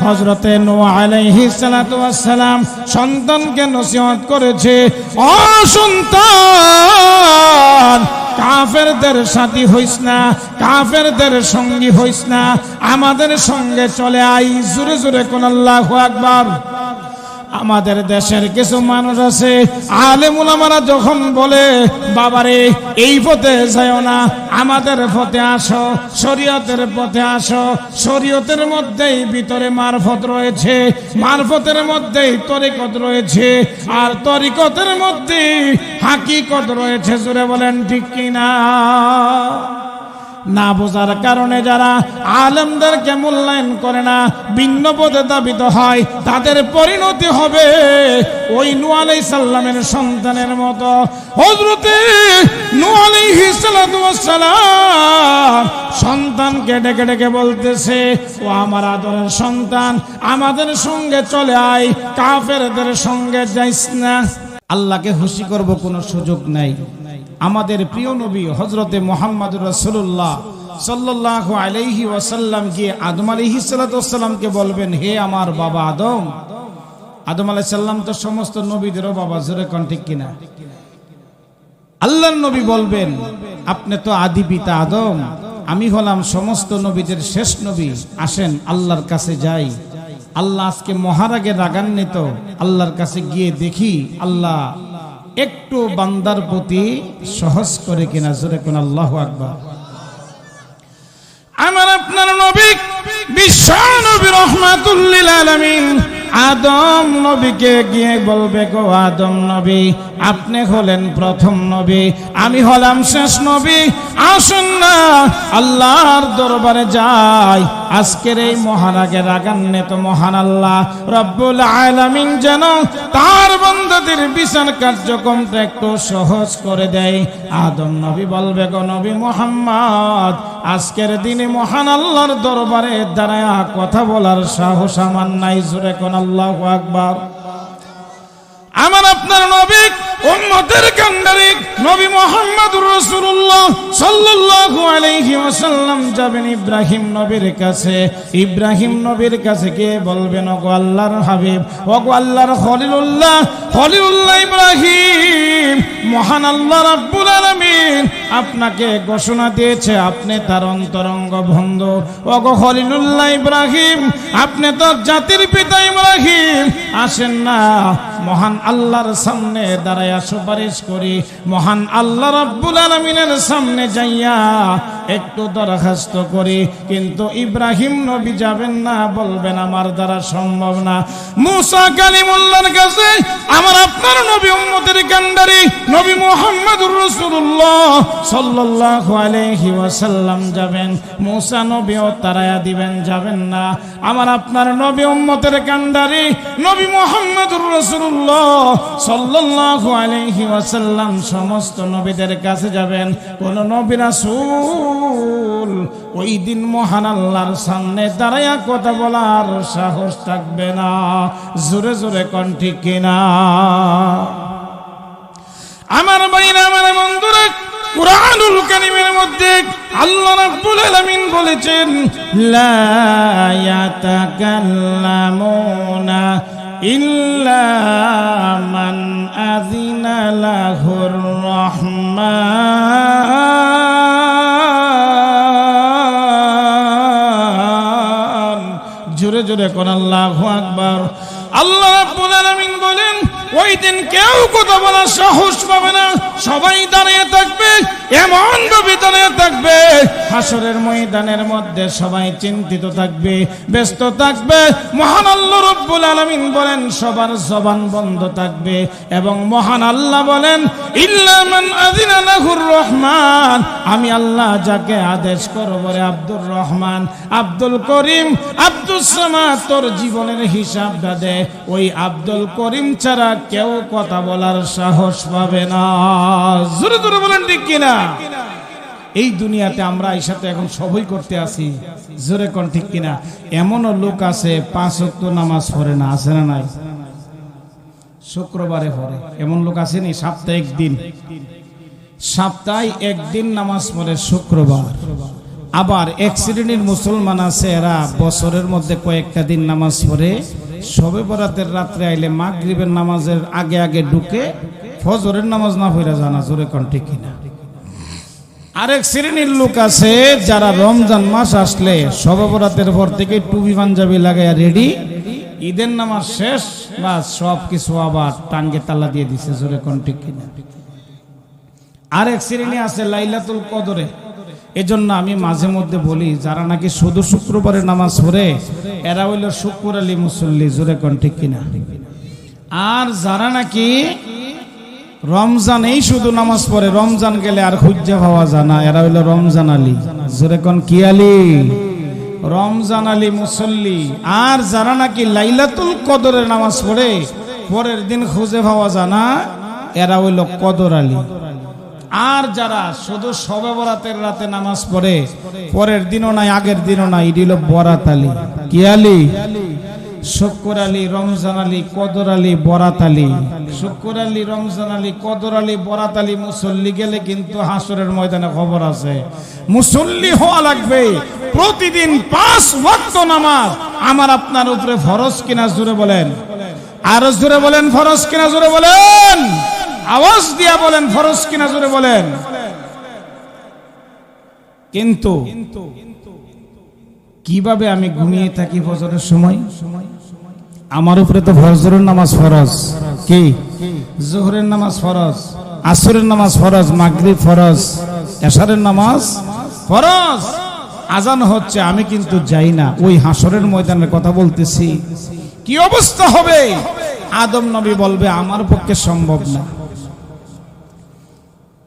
হযরতে নূহ আলাইহিস সালাতু ওয়াস সালাম সন্তানকে নসিহত করেছে, ও সন্তান, কাফেরদের সাথী হইস না, কাফেরদের সঙ্গী হইস না, আমাদের সঙ্গে চলে আই। জোরে জোরে কোন আল্লাহু আকবার। আমাদের দেশের কিছু মানুষ আছে, আলেম উলামারা যখন বলে বাবারে এই পথে যাও না, আমাদের পথে আসো, শরীয়তের পথে আসো, শরীয়তের মধ্যেই ভিতরে মারফত রয়েছে, মারফতের মধ্যেই তরিকত রয়েছে, আর তরিকতের মধ্যেই হাকিকত রয়েছে। জোরে বলেন ঠিক কিনা? না বোঝার কারণে যারা আলেমদেরকে মূল্যায়ন করে না, ভিন্ন পথে ধাবিত হয়, তাদের পরিণতি হবে ওই নূহ আলাইহিস সালামের সন্তানের মতো। হযরতে নূহ আলাইহিস সালাম সন্তানকে ডেকে ডেকে বলতেছে, ও আমার আদরের সন্তান, আমাদের সঙ্গে চলে আয়, কাফেরদের সঙ্গে যাইস না। আল্লাহকে খুশি করব কোনো সুযোগ নাই। আমাদের প্রিয় নবী হযরতে মুহাম্মদুর রাসূলুল্লাহ সাল্লাল্লাহু আলাইহি ওয়াসাল্লাম গিয়ে আদম আলাইহিস সালাতু ওয়াসসালামকে বলবেন, হে আমার বাবা আদম। আদম আলাইহিস সালাম তো সমস্ত নবীদেরও বাবা। জোরে কোন ঠিক কিনা? আল্লাহর নবী বলবেন, আপনি তো আদি পিতা আদম, আমি হলাম সমস্ত নবীদের শেষ নবী, আসেন আল্লাহর কাছে যাই। আল্লাহ আজকে মহারাগে রাগান্বিত, আল্লাহর কাছে গিয়ে দেখি আল্লাহ একটু বান্দার প্রতি সহজ করে কিনা। জোরে কোন আল্লাহু আকবার। আমার আপনার নবী বিশ্ব নবী রাহমাতুল লিল আলামিন আদম নবীকে গিয়ে বলবে, গো আদম নবী, আপনি হলেন প্রথম নবী, আমি হলাম শেষ নবী, আসুন না আল্লাহর দরবারে যাই। আজকের এই মহারাগে রাগান্বিত মহান আল্লাহ রব্বুল আলামিন যেন তার বান্দাদের বিচার কার্যক্রমটা একটু সহজ করে দেয়। আদম নবী বলবে, গো নবী মুহাম্মদ, আজকের দিনে মহান আল্লাহর দরবারে দাঁড়ায় কথা বলার সাহস আমার নাই। জোরে কোন আল্লাহু আকবার। আমার আপনার নবী উম্মতের কান্ডারি নবী মুহাম্মদুর রাসূলুল্লাহ সাল্লাল্লাহু আলাইহি ওয়াসাল্লাম যাবেন ইব্রাহিম নবীর কাছে। ইব্রাহিম নবীর কাছে গিয়ে বলবেন, ওগো আল্লাহর হাবিব, ওগো আল্লাহর খলিলুল্লাহ, খলিলুল্লাহ ইব্রাহিম, মহান আল্লাহ রাব্বুল আলামিন আপনাকে ঘোষণা দিয়েছে আপনি তার অন্তরঙ্গ বন্ধু। ওগো খলিলুল্লাহ ইব্রাহিম, আপনি তো জাতির পিতা ইব্রাহিম, আসেন না মহান আল্লাহর সামনে দাঁড়ায় সুপারিশ করি, মহান আল্লাহ রাব্বুল আলামিনের সামনে যাইয়া একটু দরখাস্ত করি। কিন্তু ইব্রাহিম নবী যাবেন না, বলবেন আমার দ্বারা সম্ভব না। মুসা কালিমুল্লাহর কাছে আমার আপনার নবী উম্মতের কান্ডারি নবী মুহাম্মদুর রাসূলুল্লাহ সাল্লাল্লাহু আলাইহি ওয়াসাল্লাম যাবেন। মুসা নবীও তারায়া দিবেন, যাবেন না। আমার আপনার নবী উম্মতের কান্ডারি নবী মুহাম্মদুর রাসূলুল্লাহ সাল্লাল্লাহু আলাইহি ওয়াসাল্লাম সমস্ত নবীদের কাছে যাবেন। কোন নবী রাসূল ওই দিন মহান আল্লাহর সামনে দাঁড়ায়া কথা বলার সাহস থাকবে না। জোরে জোরে কোন ঠিক কিনা? আমার ভাইরা, আমার বন্ধুরা, কুরআনুল কারীমের মধ্যে আল্লাহ রাব্বুল আলামিন বলেছেন, লা ইয়াতাকাল্লামুনা ইল্লা মান আযিনা লাহুর রাহমান। জোরে জোরে কোন আল্লাহু আকবার। আল্লাহ রাব্বুল আলামিন বলেন, ওই দিন কেউ কথা বলার সাহস পাবে না, সবাই দাঁড়িয়ে থাকবে, এমন ভাবে দাঁড়িয়ে থাকবে, হাসরের ময়দানের মধ্যে সবাই চিন্তিত থাকবে, ব্যস্ত থাকবে। মহান আল্লাহ রাব্বুল আলামিন বলেন, সবার জবান বন্ধ থাকবে। এবং মহান আল্লাহ বলেন, ইল্লা মান আযিনা লাহুর রহমান, আমি আল্লাহ যাকে আদেশ করব রে আব্দুর রহমান, আব্দুল করিম, আব্দুস সামাদ, তোর জীবনের হিসাবটা দে। ওই আব্দুল করিম ছাড়া কেউ কথা বলার সাহস পাবে না। জোরে জোরে বলেন ঠিক কিনা? এই দুনিয়াতে আমরা এই সাথে এখন সবই করতে আছি। জোরে কোন ঠিক কিনা? এমনও লোক আছে 5 ওয়াক্ত নামাজ পড়ে না, আছে না নাই? শুক্রবারে পড়ে, এমন লোক আসেনি? সপ্তাহে একদিন নামাজ পড়ে শুক্রবার। আবার এক শ্রেণীর মুসলমান আছে, এরা বছরের মধ্যে কয়েকটা দিন নামাজ পড়ে, শবে বরাতের রাত্রে আইলে মাগরিবের নামাজের আগে আগে ঢুকে ফজরের নামাজ না পড়ে জানা, জোরে কোন ঠিক কিনা। আরেক শ্রেণীর লোক আছে যারা রমজান মাস আসলে শবে বরাতের পর থেকে টুপি পাঞ্জাবি লাগাইয়া রেডি, ঈদের নামাজ শেষ বা সব কিছু আবার টাঙ্গে তালা দিয়ে দিছে, জোরে কোন ঠিক কিনা। আরেক শ্রেণী আছে লাইলাতুল কদরে। এজন্য আমি মাঝে মধ্যে বলি, যারা নাকি শুধু শুক্রবারে নামাজ পড়ে এরা হইল শুক্র আলী মুসল্লি, জোরে কোন ঠিক কিনা। আর যারা নাকি রমজানেই শুধু নামাজ পড়ে, রমজান গেলে আর খুঁজে পাওয়া যায় না, এরা হইল রমজান আলী, জোরে কোন কি আলী, রমজান আলী মুসল্লি। আর যারা নাকি লাইলাতুল কদরের নামাজ পড়ে পরের দিন খুঁজে পাওয়া যায় না, এরা হইল কদর আলী। আর যারা শুধু শবে বরাতের রাতে নামাজ পড়ে পরের দিনও নাই আগের দিনও নাই, এটি হলো বরাত আলী। কি আলী? শুক্র আলী, রমজান আলী, কদর আলী, বরাত আলী। শুক্র আলী, রমজান আলী, কদর আলী, বরাত আলী মুসল্লি গেলে কিন্তু হাসরের ময়দানে খবর আছে। মুসল্লি হওয়া লাগবে, প্রতিদিন 5 ওয়াক্ত নামাজ আমার আপনার উপরে ফরজ কিনা, জোরে বলেন। আরো জোরে বলেন, ফরজ কিনা, জোরে বলেন। আওয়াজ দিয়া বলেন, ফরজ কিনা, জোরে বলেন। কিন্তু কিভাবে আমি ঘুমিয়ে থাকি ফজরের সময়? আমার উপরে তো ফজরের নামাজ ফরজ, কি জোহরের নামাজ ফরজ, আসরের নামাজ ফরজ, মাগরিব ফরজ, এশারের নামাজ ফরজ। আজান হচ্ছে, আমি কিন্তু যাই না। ওই হাসরের ময়দানের কথা বলতেছি। কি অবস্থা হবে? আদম নবী বলবে আমার পক্ষে সম্ভব না।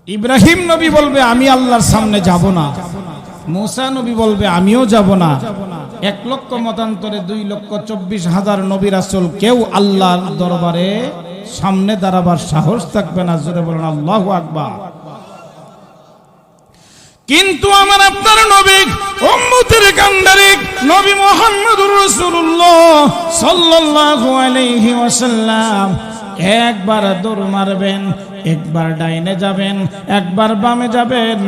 ইব্রাহিম নবী বলবে আমি আল্লাহর সামনে যাব না। মুসা নবী বলবে আমিও যাব না। 1 লক্ষ মতান্তরে 2,24,000 নবী রাসূল, কেউ আল্লাহর দরবারে সামনে দাঁড়াবার সাহস থাকবে না, জোরে বলেন আল্লাহু আকবার। কিন্তু আমার আপনার নবী, উম্মতের কান্ডারি নবী মুহাম্মদুর রাসূলুল্লাহ সাল্লাল্লাহু আলাইহি ওয়াসাল্লাম একবার দৌড় মারবেন, একবার ডাইনে যাবেন, একবার বামে যাবেন,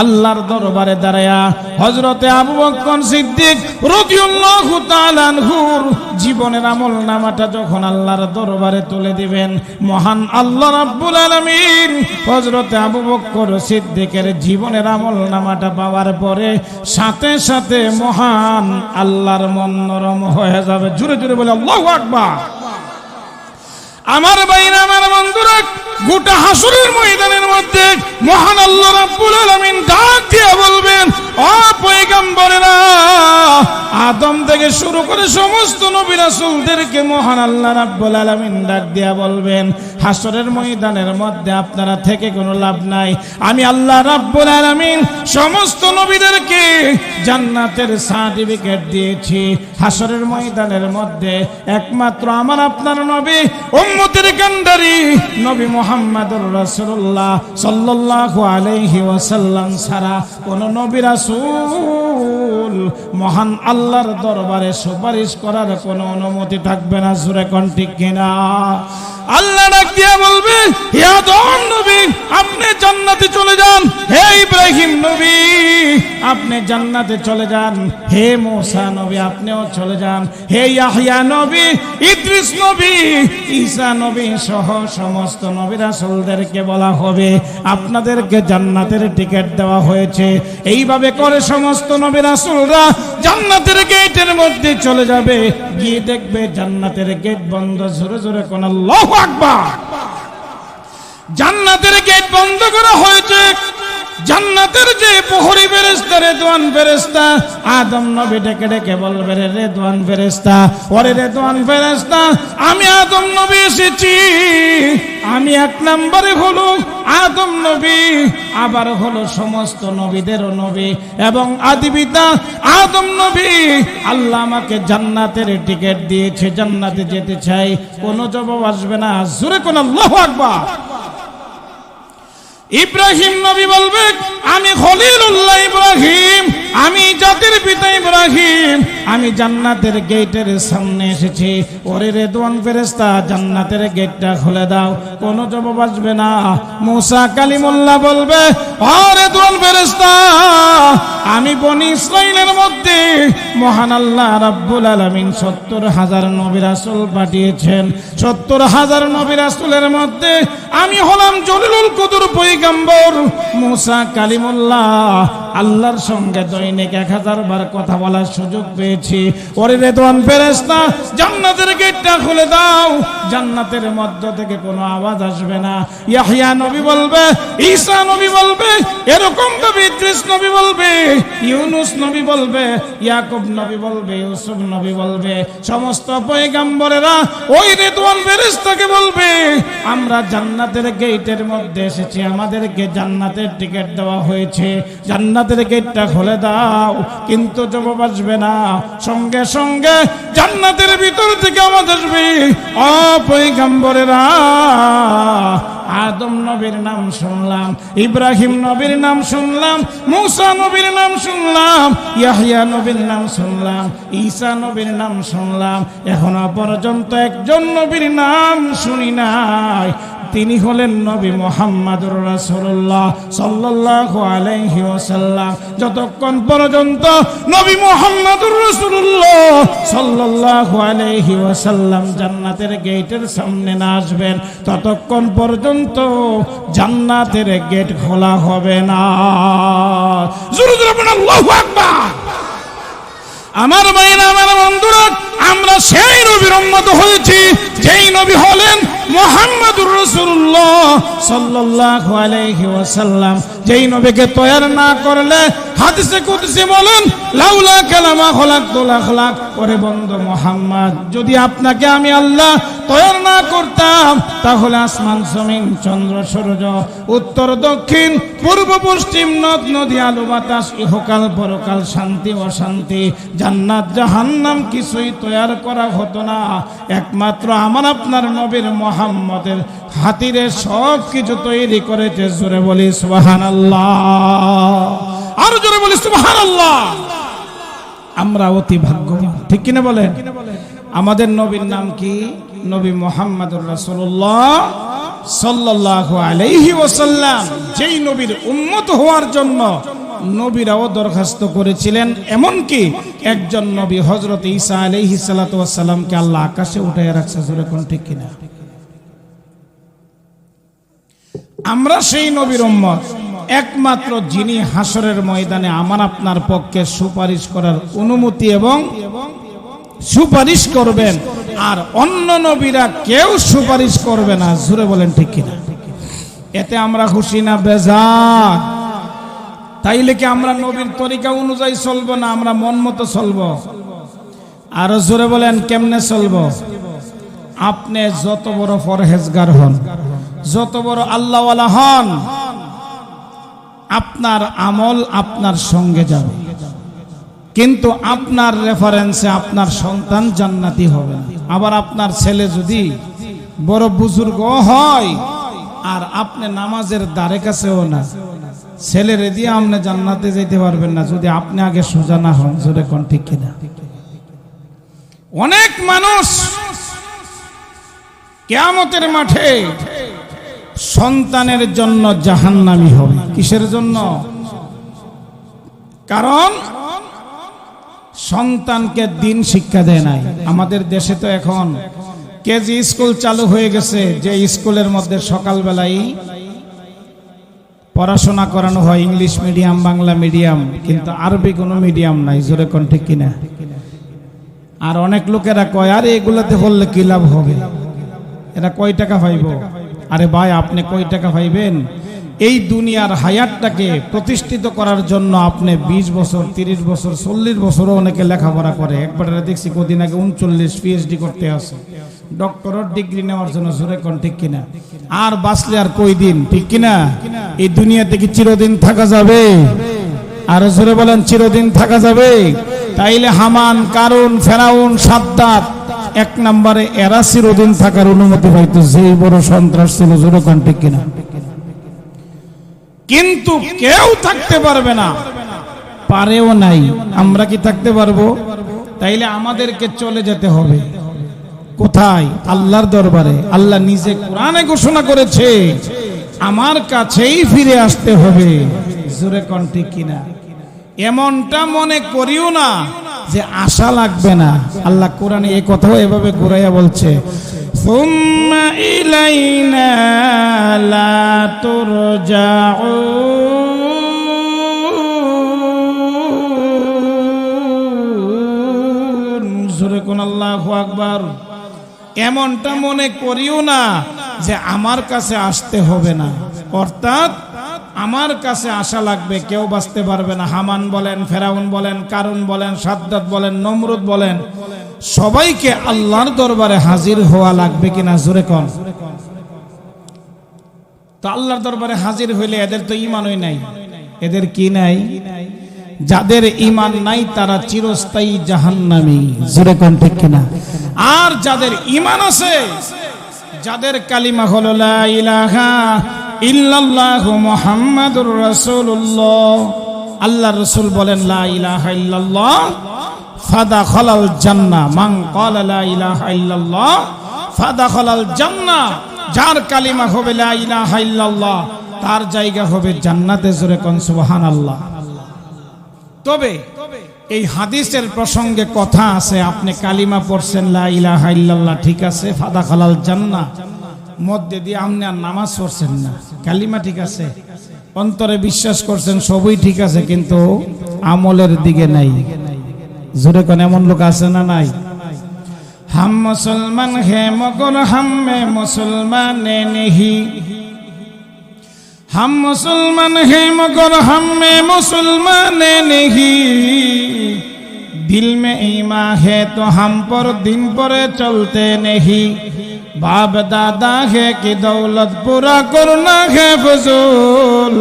আল্লাহর দরবারে দাঁড়ায়া হযরতে আবু বকর সিদ্দিক রাদিয়াল্লাহু তাআলা আনহুর জীবনের আমলনামাটা যখন আল্লাহর দরবারে তুলে দিবেন, মহান আল্লাহ রাব্বুল আলামিন হযরতে আবু বকর সিদ্দিকের জীবনের আমলনামাটা পাওয়ার পরে সাথে সাথে মহান আল্লাহর মন নরম হয়ে যাবে। জোরে জোরে বলে আল্লাহু আকবার। আমার ভাইরা, আমার বন্ধুরা, গোটা হাসরের ময়দানের মধ্যে মহান আল্লাহ রাব্বুল আলামিন ডাক দিয়ে বলবেন, ও পয়গম্বরেরা, আদম থেকে শুরু করে সমস্ত নবী রাসূলদেরকে মহান আল্লাহ রাব্বুল আলামিন ডাক দিয়ে বলবেন, হাসরের ময়দানের মধ্যে আপনারা থেকে কোনো লাভ নাই। আমি আল্লাহ রাব্বুল আলামিন সমস্ত নবীদেরকে জান্নাতের সার্টিফিকেট দিয়েছি। হাসরের ময়দানের মধ্যে একমাত্র আমার আপনার নবী, উম্মতের কান্ডারি নবী মুহাম্মদুর রাসূলুল্লাহ সাল্লাল্লাহু আলাইহি ওয়াসাল্লাম ছাড়া কোন নবী রাসূল মহান আল্লাহর দরবারে সুপারিশ করার কোনো অনুমতি থাকবে না। জোরে কোন ঠিক কিনা? আল্লাহ ডাক দিয়ে বলবে, হে আদম নবী, আপনি জান্নাতে চলে যান। হে ইব্রাহিম নবী, আপনি জান্নাতে চলে যান। হে মুসা নবী, আপনিও চলে যান। হে ইয়াহইয়া নবী, ইদ্রিস নবী, ঈসা নবী সহ সমস্ত নবী রাসূলদেরকে বলা হবে আপনাদেরকে জান্নাতের টিকিট দেওয়া হয়েছে। এইভাবে করে সমস্ত নবী রাসূলরা জান্নাতের গেটের মধ্যে চলে যাবে। গিয়ে দেখবে জান্নাতের গেট বন্ধ। জোরে জোরে কোন আল্লাহু আকবার। জান্নাতের গেট বন্ধ করা হয়েছে। জান্নাতের যে প্রহরী ফেরেশতা, রেদওয়ান ফেরেশতা, আদম নবী ডেকে ডেকে বলবে, রে রেদওয়ান ফেরেশতা, ওরে রেদওয়ান ফেরেশতা, আমি আদম নবী এসেছি। আমি 1 নম্বরে হলো আদম নবী, আবার হলো সমস্ত নবীদেরও নবী এবং আদি পিতা আদম নবী। আল্লাহ আমাকে জান্নাতের টিকিট দিয়েছে, জান্নাতে যেতে চাই। কোনো জবাব আসবে না। জোরে কোন আল্লাহু আকবার। ইব্রাহিম নবী বলবে, আমি খলিলুল্লাহ ইব্রাহিম, আমি জাতির পিতা ইব্রাহিম আমি জান্নাতের গেটের সামনে এসেছি। ওরে রেদওয়ান ফেরেশতা জান্নাতের গেটটা খুলে দাও। কোনো জবাব আসবে না। মুসা কালিমুল্লাহ বলবে, ও রেদওয়ান ফেরেশতা, আমি বনি ইসরাইলের মধ্যে মহান আল্লাহ রাব্বুল আলামিন ৭০,০০০ নবী রাসূল পাঠিয়েছেন। ৭০,০০০ নবী রাসূলের মধ্যে আমি হলাম জলিলুল কদর পয়গম্বর মুসা কালিমুল্লাহ। আল্লাহর সঙ্গে দৈনিক ১০০০ বার কথা বলার সুযোগ পেয়েছি। ওরে রেদওয়ান ফেরেশতা জান্নাতের গেটটা খুলে দাও। জান্নাতের মধ্য থেকে কোনো আওয়াজ আসবে না। ইয়াহইয়া নবী বলবে, ঈসা নবী বলবে, এরকম ভাবে ইদ্রিস নবী বলবে, ইউনুস নবী বলবে, ইয়াকুব নবী বলবে, ইউসুফ নবী বলবে, সমস্ত পয়গম্বরেরা ওই রেদওয়ান ফেরেশতাকে বলবে, আমরা জান্নাতের গেটের মধ্যে এসেছি, আমাদেরকে জান্নাতের টিকিট দেওয়া হয়েছে, জান্নাতের গেটটা খুলে দাও। কিন্তু জবাব আসবে না। সঙ্গে সঙ্গে জান্নাতের ভিতর থেকে আওয়াজ আসবে, ও পয়গম্বরেরা, আদম নবীর নাম শুনলাম, ইব্রাহিম নবীর নাম শুনলাম, মুসা নবীর নাম শুনলাম, ইয়াহইয়া নবীর নাম শুনলাম, ঈসা নবীর নাম শুনলাম, এখনো পর্যন্ত একজন নবীর নাম শুনি নাই। তিনি হলেন নবী মুহাম্মদুর রাসূলুল্লাহ সাল্লাল্লাহু আলাইহি ওয়াসাল্লাম। যতক্ষণ পর্যন্ত নবী মুহাম্মদুর রাসূলুল্লাহ সাল্লাল্লাহু আলাইহি ওয়াসাল্লাম জান্নাতের গেটের সামনে না আসবেন, ততক্ষণ পর্যন্ত জান্নাতের গেট খোলা হবে না। জোরে জোরে বলুন আল্লাহু আকবার। আমার ভাইরা, আমার বন্ধুরা, আমরা সেই নবীর উম্মত হয়েছি যেই নবী হলেন মুহাম্মদুর রাসূলুল্লাহ সাল্লাল্লাহু আলাইহি ওয়াসাল্লাম। যেই নবীকে তৈয়ার না করলে হাদিসে কুদসি বলেন, লাউলা কালামা খলাকতুল আখলাক। ওরে বন্ধু মুহাম্মদ, যদি আপনাকে আমি আল্লাহ তৈয়ার না করতাম, তাহলে আসমান জমিন চন্দ্র সূর্য উত্তর দক্ষিণ পূর্ব পশ্চিম নদ নদী আলো বাতাস ইহকাল পরকাল শান্তি অশান্তি জান্নাত জাহান্নাম কিছুই তৈয়ার করা হতো না। একমাত্র আমার আপনার নবীর মুহাম্মদের হাতিরে সব কিছু তৈরি করেছে। জোরে বলি সুবহানাল্লাহ, আর জোরে বলি সুবহানাল্লাহ। আমরা অতি ভাগ্যবান, ঠিক কিনা বলেন? আমাদের নবীর নাম কি? নবী মুহাম্মদুর রাসূলুল্লাহ সাল্লাল্লাহু আলাইহি ওয়াসাল্লাম। যেই নবীর উম্মত হওয়ার জন্য নবীরাও দরখাস্ত করেছিলেন। এমনকি একজন নবী হযরত ঈসা আলাইহিস সালাতু ওয়াস সালামকে আল্লাহ আকাশে উঠায় রাখছে। জোরে কোন ঠিক কিনা? আমরা সেই নবীর উম্মত, একমাত্র যিনি হাসরের ময়দানে আমার আপনার পক্ষে সুপারিশ করার অনুমতি এবং সুপারিশ করবেন, আর অন্য নবীরা কেউ সুপারিশ করবে না। জোরে বলেন ঠিক কিনা? এতে আমরা খুশি না বেজার? তাইলে কি আমরা নবীর তরিকা অনুযায়ী চলবো না আমরা মন মতো চলবো? আরো জোরে বলেন, কেমনে চলবো? আপনি যত বড় পরহেজগার হন, যত বড় আল্লাহওয়ালা হন, আপনার আমল আপনার সঙ্গে যাবে, কিন্তু আপনার রেফারেন্সে আপনার সন্তান জান্নাতি হবে না। আবার আপনার ছেলে যদি বড় বুজুর্গ হয় আর আপনি নামাজের দ্বারে কাছেও না, ছেলেরে দিয়ে আপনি জান্নাতে যেতে পারবেন না যদি আপনি আগে সোজা না হন। জোরে কোন ঠিক কিনা? অনেক মানুষ কিয়ামতের মাঠে সন্তানের জন্য জাহান্নামী হবে। কিসের জন্য? কারণ সন্তানকে দিন শিক্ষা দেয় নাই। আমাদের দেশে তো এখন কেজি স্কুল চালু হয়ে গেছে, যে স্কুলের মধ্যে সকালবেলায় পড়াশোনা করানো হয় ইংলিশ মিডিয়াম, বাংলা মিডিয়াম, কিন্তু আরবি কোনো মিডিয়াম নাই। জোরে কোন ঠিক কিনা? আর অনেক লোকেরা কয়, আরে এগুলাতে পড়লে কি লাভ হবে, এরা কয় টাকা পাইব? আরে ভাই, আপনি কয় টাকা পাইবেন? এই দুনিয়ার হায়াতটাকে প্রতিষ্ঠিত করার জন্য আপনি 20 বছর, 30 বছর, 40 বছরও অনেকে লেখাপড়া করে। একবার দেখছি কদিন আগে 39 পিএইচডি করতে আছে, ডক্টরেট ডিগ্রি নেওয়ার জন্য। জোরে কোন ঠিক কিনা? আর বাঁচলে আর কই দিন, ঠিক কিনা? এই দুনিয়াতে কি চিরদিন থাকা যাবে? আর জোরে বলেন, চিরদিন থাকা যাবে? তাইলে হামান, কারুন, ফেরাউন, সাদ্দাত, এক নম্বরে এরা চিরদিন থাকার অনুমতি পাইতো, যেই বড় সন্ত্রাস ছিল। জোরে কোন ঠিক কিনা? কিন্তু কেউ থাকতে পারবে না পারেও নাই, আমরা কি থাকতে পারবো? তাইলে আমাদেরকে চলে যেতে হবে কোথায়? আল্লাহর দরবারে। আল্লাহ নিজে কোরআনে ঘোষণা করেছে আমার কাছেই ফিরে আসতে হবে। জোরে কোন ঠিক কিনা? এমনটা মনে করিও না যে আশা লাগবে না। আল্লাহ কোরআনে এই কথাও এভাবে ঘুরাইয়া বলছে, সুম্মা ইলাইনা লা তুরজাউন। জোরে কোন আল্লাহু আকবার। এমনটা মনে করিও না যে আমার কাছে আসতে হবে না, অর্থাৎ আমার কাছে আসা লাগবে, কেউ বাঁচতে পারবে না। হামান বলেন, ফেরাউন বলেন, কারুন বলেন, সাদ্দাত বলেন, নমরুদ বলেন, সবাইকে আল্লাহর দরবারে হাজির হওয়া লাগবে কিনা? জোরে কোন। তো আল্লাহর দরবারে হাজির হইলে এদের তো ঈমানই নাই। এদের কি নাই? যাদের ঈমান নাই তারা চিরস্থায়ী জাহান্নামী। জোরে কোন ঠিক কিনা? আর যাদের ঈমান আছে, যাদের কালিমা হলো লা ইলাহা ইল্লাল্লাহু মুহাম্মাদুর রাসূলুল্লাহ, আল্লাহর রাসূল বলেন লা ইলাহা ইল্লাল্লাহ ফাদাখালাল জান্নাহ। মান ক্বালা লা ইলাহা ইল্লাল্লাহ ফাদাখালাল জান্নাহ। যার কালিমা হবে লা ইলাহা ইল্লাল্লাহ তার জায়গা হবে জান্নাতে। জোরে কোন সুবহানাল্লাহ। তবে এই হাদিসের প্রসঙ্গে কথা আছে, আপনি কালিমা পড়ছেন লা ইলাহা ইল্লাল্লাহ, ঠিক আছে, ফাদাখালাল জান্নাহ, মধ্যে দিয়ে আপনি আর নামাজ পড়ছেন না, কালিমা ঠিক আছে, অন্তরে বিশ্বাস করছেন, সবই ঠিক আছে, কিন্তু আমলের দিকে নাই। জোরে কোন এমন লোক আছে না নাই? হাম মুসলমান হে মগর হামে মুসলমানে নেহি, हम मुसलमान हैं मगर हम में मुसलमान नहीं, दिल में ईमान है तो हम पर दिन पर चलते नहीं, बाप दादा है कि दौलत पूरा करना है फजूल,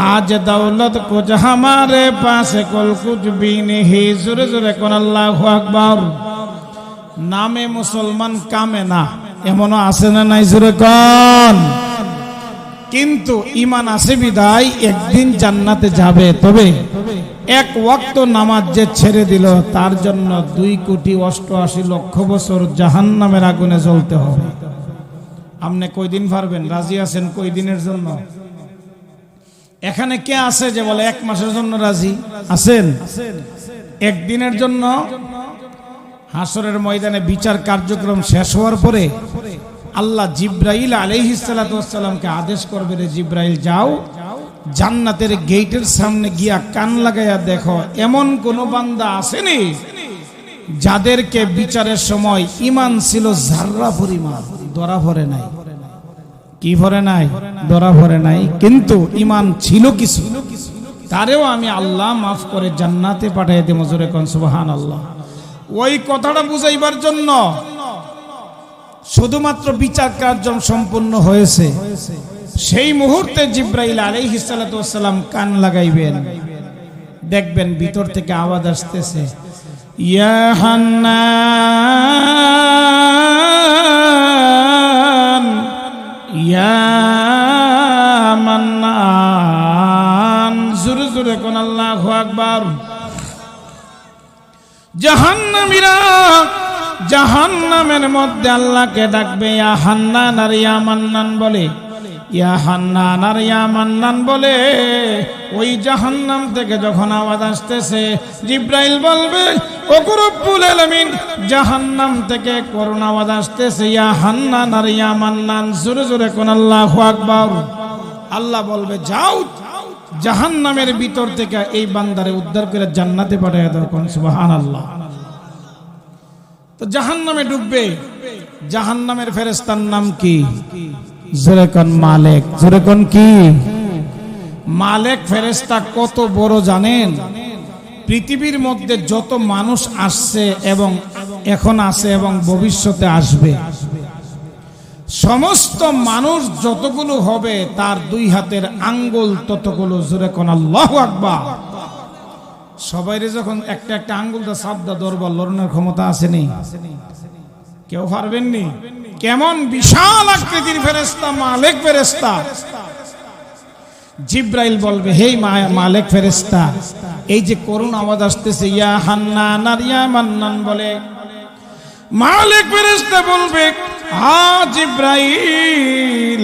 आज दौलत कुछ हमारे पास कुल कुछ भी नहीं। जोरे जोरे कोन अल्लाहु আকবার। नामे मुसलमान कामे ना एमनो आसे ना নাই? जोरे कोन। কিন্তু ঈমান আছে বিদায় একদিন জান্নাতে যাবে। তবে এক ওয়াক্ত নামাজ যে ছেড়ে দিল তার জন্য 2,88,00,000 বছর জাহান্নামের আগুনে জ্বলতে হবে। আপনি কয়দিন পারবেন? রাজি আছেন কয়দিনের জন্য? এখানে কে আছে যে বলে 1 মাসের জন্য রাজি আছেন? একদিনের জন্য হাসরের ময়দানে বিচার কার্যক্রম শেষ হওয়ার পরে আল্লাহ জিব্রাইল আলাইহিস সালাতু ওয়াস সালামকে আদেশ করবে, রে জিব্রাইল যাও জান্নাতের গেটের সামনে গিয়া কান লাগাইয়া দেখো এমন কোন বান্দা আসেনি যাদেরকে বিচারের সময় ঈমান ছিল যাররা পরিমাণ, ধরা পড়ে নাই। কি পড়ে নাই? ধরা পড়ে নাই, কিন্তু ঈমান ছিল কিছু, তারেও আমি আল্লাহ মাফ করে জান্নাতে পাঠিয়ে দেব। জোরে কোন সুবহানাল্লাহ। ওই কথাটা বুঝাইবার জন্য শুধুমাত্র বিচার কার্য সম্পূর্ণ হয়েছে, সেই মুহূর্তে জিব্রাইল আলাইহিস সালাতু ওয়াস সালাম কান লাগাইবেন, দেখবেন ভিতর থেকে আওয়াজ আসতেছে, ইয়া হান্নান ইয়া মান্নান। জোরে জোরে কোন আল্লাহু আকবার। জাহান্নামীরা জাহান্নামের মধ্যে আল্লাহকে ডাকবে ইয়া হান্নান আর ইয়া মান্নান বলে, ইয়া হান্নান আর ইয়া মান্নান বলে। ওই জাহান্নাম থেকে যখন আওয়াজ আসতেছে জিব্রাইল বলবে, ও রব্বুল আলামিন, জাহান্নাম থেকে করুণ আওয়াজ আসতেছে, ইয়া হান্নান আর ইয়া মান্নান। জোরে জোরে কোন আল্লাহু আকবার। আল্লাহ বলবে, যাও জাহান্নামের ভিতর থেকে এই বান্দারে উদ্ধার করে জান্নাতে পাঠিয়ে দাও। কোন সুবহানাল্লাহ। তো জাহান্নামে ঢুকবে, জাহান্নামের ফেরেশতার নাম কি? জোরে কোন মালিক। জোরে কোন কি? মালিক ফেরেশতা কত বড় জানেন? পৃথিবীর মধ্যে যত মানুষ আসছে এবং এখন আছে এবং ভবিষ্যতে আসবে, সমস্ত মানুষ যতগুলো হবে তার 2 হাতের আঙ্গুল ততগুলো। জোরে কোন আল্লাহু আকবার। সবাইরে যখন একটা একটা আঙ্গুলটা সাবদা দরবার লড়ানোর ক্ষমতা আসেনি, কেউ পারবেননি। কেমন বিশাল আকৃতির ফেরেশতা, মালিক ফেরেশতা। জিব্রাইল বলবে, হে মালিক ফেরেশতা, এই যে করুণ আওয়াজ আসতেছে, ইয়া হান্নান আর ইয়া মান্নান বলে, মালিক ফেরেশতা বলবে, জিবরাইল,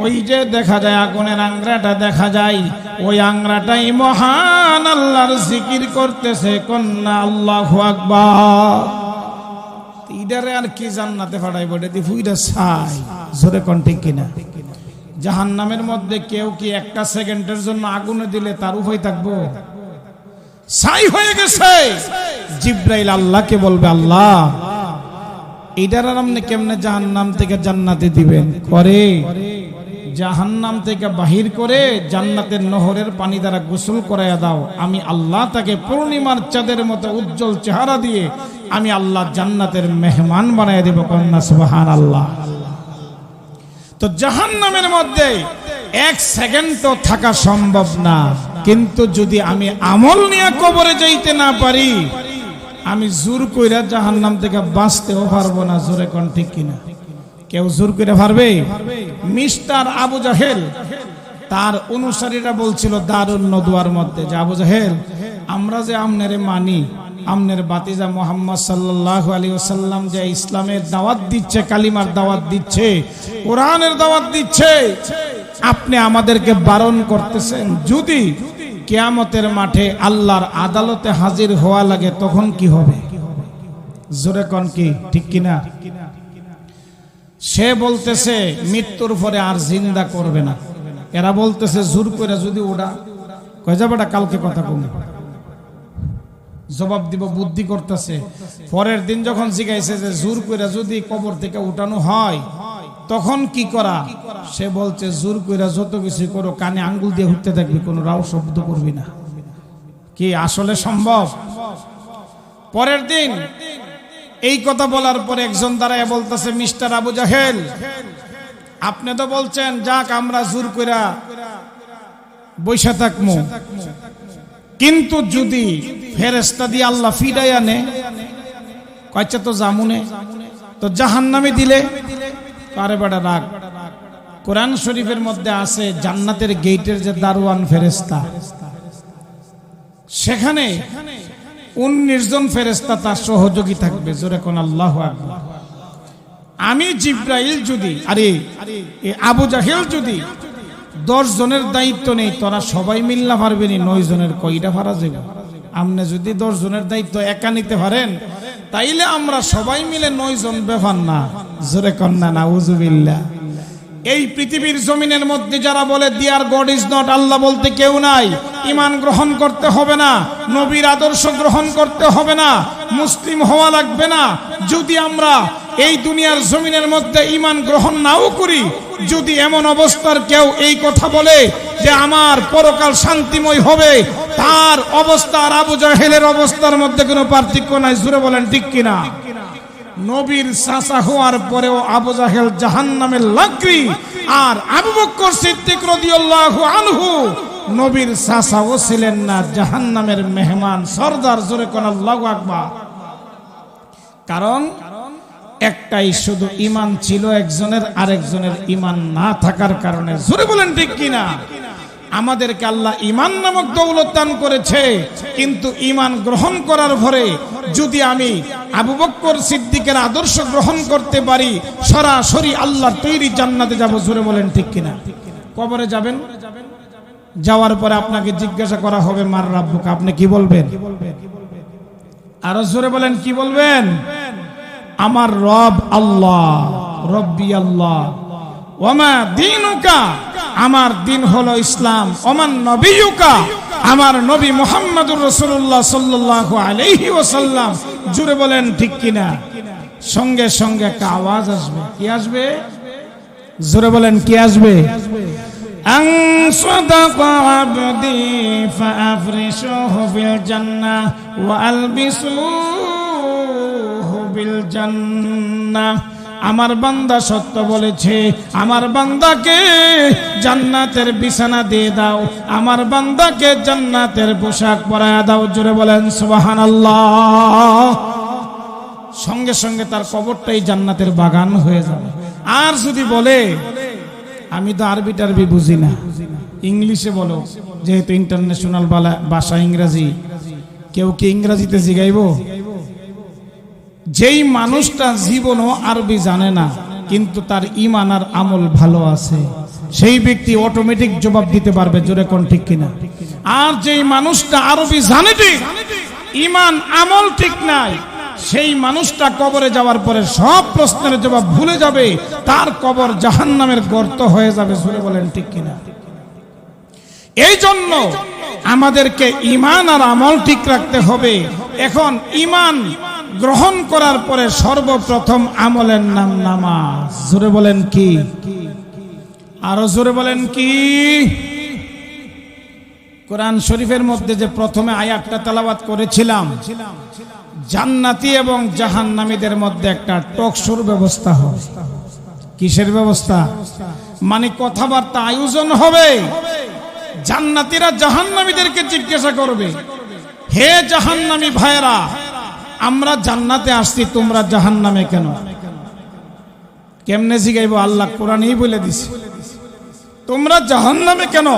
ওই যে দেখা যায় আগুনের আংরাটা দেখা যায়, ওই আংরাটাই মহান আল্লাহর জিকির করতেছে, কন্যা আল্লাহু আকবার। ইডারে আর কি জান্নাতে পাঠাইব, এটা দি ফুইরা ছাই, জোরে কোন ঠিক কিনা? জাহান্নামের মধ্যে কেউ কি একটা সেকেন্ডের জন্য আগুনে দিলে তার উপায় থাকবো? ছাই হয়ে গেছে। জিবরাইল আল্লাহকে বলবে, আল্লাহ এটার আর আপনি কেমনে জাহান্নাম থেকে জান্নাতে দিবেন? করে জাহান্নাম থেকে বাহির করে জান্নাতের নহরের পানি দ্বারা গোসল করাইয়া দাও, আমি আল্লাহ তাকে পূর্ণিমার চাঁদের মতো উজ্জ্বল চেহারা দিয়ে আমি আল্লাহ জান্নাতের মেহমান বানাই দেব, কন্যা সুবহানাল্লাহ। তো জাহান্নামের মধ্যে এক সেকেন্ড তো থাকা সম্ভব না, কিন্তু যদি আমি আমল নিয়ে কবরে যাইতে না পারি, আমি জোর কইরা জাহান্নাম থেকে বাঁচতেও পারবো না, জোরে কোন ঠিক কিনা? কেউ জোর করে পারবে? মিস্টার আবু জাহেল তার অনুসারীরা বলছিল দারুন নদওয়ার মধ্যে, যে আবু জাহেল, আমরা যে আমনেরে মানি, আমনের বাতিজা মুহাম্মদ সাল্লাল্লাহু আলাইহি ওয়াসাল্লাম যে ইসলামের দাওয়াত দিচ্ছে, কালিমার দাওয়াত দিচ্ছে, কোরআনের দাওয়াত দিচ্ছে, আপনি আমাদেরকে বারণ করতেছেন, যদি কিয়ামতের মাঠে আল্লাহর আদালতে হাজির হওয়া লাগে তখন কি হবে? জোরে কোন কি ঠিক কিনা? সে বলতেছে মৃত্যুর পরে আর জিন্দা করবে না। এরা বলতেছে জোর করে যদি ওটা কয়ে যাবে, কালকে কথা কম জবাব দিব, বুদ্ধি করতেছে। পরের দিন যখন জিজ্ঞাসা যে জোর করে যদি কবর থেকে উঠানো হয় তখন কি করা, সে বলছে জোর কইরা যত কিছু করো, কানে আঙ্গুল দিয়ে উঠতে থাকবি, কোনো রাও শব্দ করবি না। কি আসলে সম্ভব? পরের দিন এই কথা বলার পরে একজন দাঁড়ায় বলতেছে, মিস্টার আবু জাহেল, আপনি তো বলছেন যাক আমরা জোর কইরা বৈশা থাকবো, কিন্তু যদি ফেরেশতা দিয়ে আল্লাহ ফিরাই আনে, কয়টা তো জামুনে, তো জাহান্নামে দিলে আরে বেটা রাগ। কোরআন শরীফের মধ্যে আছে জান্নাতের গেটের যে দারোয়ান ফেরেশতা, সেখানে 19 জন ফেরেশতা তার সহযোগী থাকবে, জোরে কোন আল্লাহু আকবার। আমি জিবরাইল যদি, আরে আবু জাহেল যদি 10 জনের দায়িত্ব নেই, তোরা সবাই মিল্লা পারবেন 9 জনের কয়টা পারা যাবে? আপনি যদি 10 জনের দায়িত্ব একা নিতে পারেন, তাইলে আমরা সবাই মিলে 9 জন ব্যাপার না, জোরে কন্যা নাউজুবিল্লাহ। এই পৃথিবীর জমিনের মধ্যে যারা বলে ডিয়ার গড ইজ নট, আল্লাহ বলতে কেউ নাই, ঈমান গ্রহণ করতে হবে না, নবীর আদর্শ গ্রহণ করতে হবে না, মুসলিম হওয়া লাগবে না, যদি আমরা এই দুনিয়ার জমিনের মধ্যে ঈমান গ্রহণ নাও করি, যদি এমন অবস্থার কেউ এই কথা বলে যে আমার পরকাল শান্তিময় হবে, তার অবস্থা আর আবু জাহেলের অবস্থার মধ্যে কোনো পার্থক্য নাই, জোরে বলেন ঠিক কিনা? নবীর চাচা হওয়ার পরেও আবু জাহেল জাহান্নামের লাকড়ি, আর আবু বকর সিদ্দিক রাদিয়াল্লাহু আনহু নবীর চাচাও ছিলেন না, জাহান্নামের মেহমান, সরদার, জোরে কোন আল্লাহু আকবার। কারণ একটাই শুধু ঈমান ছিল একজনের, আরেকজনের ঈমান না থাকার কারণে, জোরে বলেন ঠিক কিনা? আমাদেরকে আল্লাহ ঈমান নামক দৌলত দান করেছে, কিন্তু ঈমান গ্রহণ করার পরে যদি আমি আবু বকর সিদ্দিকের আদর্শ গ্রহণ করতে পারি, সরাসরি আল্লাহর তৈরি জান্নাতে যাব, জোরে বলেন ঠিক কিনা? কবরে যাবেন, যাওয়ার পরে আপনাকে জিজ্ঞাসা করা হবে মার রাব্বুকা, আপনি কি বলবেন? আরো জোরে বলেন, কি বলবেন? আমার রব আল্লাহ, রব্বি আল্লাহ। ওমা দীনুকা, আমার দিন হলো ইসলাম। ওমান নবিয়ুকা, আমার নবী মুহাম্মদুর রাসূলুল্লাহ সাল্লাল্লাহু আলাইহি ওয়াসাল্লাম, জোরে বলেন ঠিক কিনা? সঙ্গে সঙ্গে একটা আওয়াজ আসবে, কি আসবে? জোরে বলেন কি আসবে? আন সাদাকা আবদি ফাআফরিশুহু ফিল জান্নাহ ওয়া আলবিসুহু বিল জান্নাহ। আমার বান্দা সত্য বলেছে, আমার বান্দাকে জান্নাতের বিছানা দিয়ে দাও, আমার বান্দাকে জান্নাতের পোশাক পরায়া দাও, জোরে বলেন সুবহানাল্লাহ। সঙ্গে সঙ্গে তার কবরটাই জান্নাতের বাগান হয়ে যাবে। আর যদি বলে আমি তো আরবি টারবি বুঝি না, ইংলিশে বলো, যেহেতু ইন্টারন্যাশনাল ভাষা ইংরেজি। কেউ কি ইংরেজিতে জিগাইব? যেই মানুষটা জীবনও আরবি জানে না কিন্তু তার ঈমান আর আমল ভালো আছে, সেই ব্যক্তি অটোমেটিক জবাব দিতে পারবে, জোরে কোন ঠিক কিনা। আর যেই মানুষটা আরবি জানে ঠিক, ঈমান আমল ঠিক নাই, সেই মানুষটা কবরে যাওয়ার পরে সব প্রশ্নের জবাব ভুলে যাবে, তার কবর জাহান্নামের গর্ত হয়ে যাবে, জোরে বলেন ঠিক কিনা। এই জন্য আমাদেরকে ঈমান আর আমল ঠিক রাখতে হবে। এখন ঈমান গ্রহণ করার পরে সর্বপ্রথম আমলের নাম নামাজ, জোরে বলেন কি, আরো জোরে বলেন কি। কোরআন শরীফের মধ্যে যে প্রথমে আয়াতটা তেলাওয়াত করেছিলাম, জান্নাতি এবং জাহান্নামীদের মধ্যে একটা টকশোর ব্যবস্থা হবে। কিসের ব্যবস্থা? মানে কথাবার্তা আয়োজন হবে। জান্নাতীরা জাহান্নামীদেরকে জিজ্ঞাসা করবে, হে জাহান্নামী ভাইরা, আমরা জান্নাতে আসছি, তোমরা জাহান্নামে কেন? কেমনে জিগাইব? আল্লাহ কোরআনেই বলে দিছে, তোমরা জাহান্নামে কেন?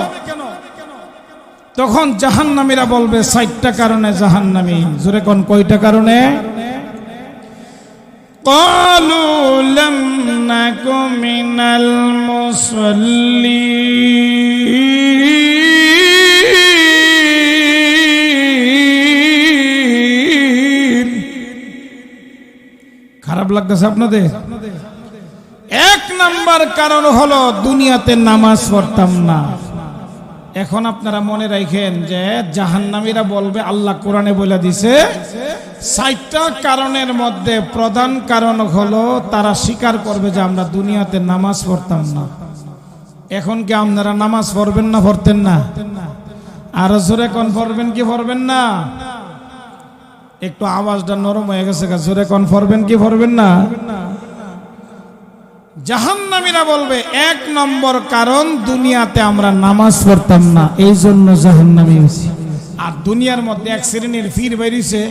তখন জাহান্নামীরা বলবে ৬০টা কারণে জাহান্নামী। জোরে কোন কয়টা কারণে? ক্বালু লাম নাকু মিনাল মুসাল্লিন। খারাপ লাগতেছে আপনাদের? এক নাম্বার কারণ হলো দুনিয়াতে নামাজ পড়তাম না। এখন আপনারা মনে রাখেন যে জাহান্নামীরা বলবে, আল্লাহ কোরআনে বলে দিছে ৬০টা কারণের মধ্যে প্রধান কারণ হলো তারা স্বীকার করবে যে আমরা দুনিয়াতে নামাজ পড়তাম না। এখন কি আপনারা নামাজ পড়বেন না পড়তেন না? আর জোরে কোন পড়বেন কি পড়বেন না? একটু আওয়াজটা নরম হয়ে গেছে, জোরে কোন পড়বেন কি পড়বেন না? জাহান্নামীরা বলবে এক নম্বর কারণ দুনিয়াতে আমরা নামাজ পড়তাম না, এই জন্য জাহান্নামী হয়েছি। আর দুনিয়ার মধ্যে এক শ্রেণীর ফির বেরিয়েছে,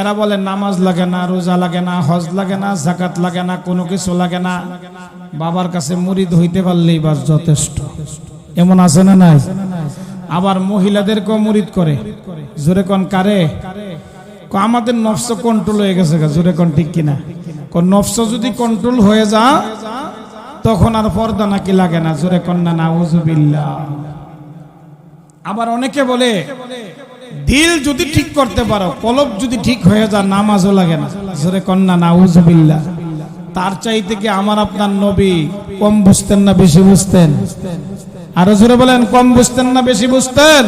এরা বলে নামাজ লাগে না, রোজা লাগে না, হজ লাগে না, যাকাত লাগে না, কোনো কিছু লাগে না, বাবার কাছে মুরিদ হইতে পারলেই বাস যথেষ্ট। এমন আছে না নাই? আবার মহিলাদেরকেও মুরিদ করে। জোরে কোন কারে? আমাদের নফস কন্ট্রোল হয়ে গেছে, জোরে কোন ঠিক কিনা। নফস যদি কন্ট্রোল হয়ে যা তখন আর পর্দা নাকি লাগে না, জোরে কন্যা নাউজুবিল্লাহ। আবার অনেকে বলে দিল যদি ঠিক করতে পারো, কলব যদি ঠিক হয়ে যা, নামাজও লাগে না, জোরে কন্যা নাউজুবিল্লাহ। তার চাইতে কি আমার আপনার নবী কম বুঝতেন না বেশি বুঝতেন? আরো জোরে বলেন, কম বুঝতেন না বেশি বুঝতেন?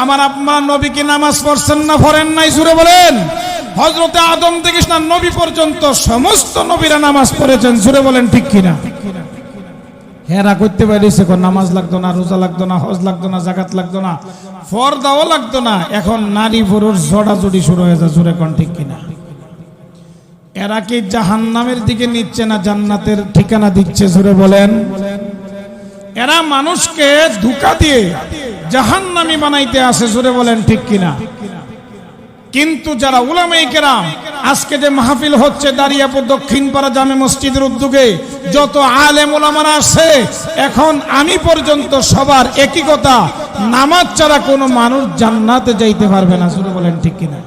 আমার আপনার নবী কি নামাজ পড়ছেন না পড়েন নাই? জোরে বলেন। হযরতে আদম থেকে নবী পর্যন্ত সমস্ত নবীরা নামাজ পড়েছেন, জোরে বলেন ঠিক কিনা। হেরা করতে পারিছে, নামাজ লাগতো না, রোজা লাগতো না, হজ লাগতো না, যাকাত লাগতো না, পর্দাও লাগতো না, এখন নারী পুরুষ জড়াজড়ি শুরু হয়ে যায়, জোরে কোন ঠিক কিনা। এরা কি জাহান্নামের দিকে নিচ্ছে না জান্নাতের ঠিকানা দিচ্ছে? জোরে বলেন। এরা মানুষকে ধোঁকা দিয়ে জাহান্নামী বানাইতে আসে, জোরে বলেন ঠিক কিনা। কিন্তু যারা উলামায়ে কেরাম, আজকে যে মাহফিল হচ্ছে দাঁড়িয়াপুর দক্ষিণপাড়া জামে মসজিদের উদ্যোগে যত আলেম ওলামারা আছে, এখন আমি পর্যন্ত সবার একই কথা, নামাজ ছাড়া কোনো মানুষ জান্নাতে যাইতে পারবে না, জোরে বলেন ঠিক কিনা।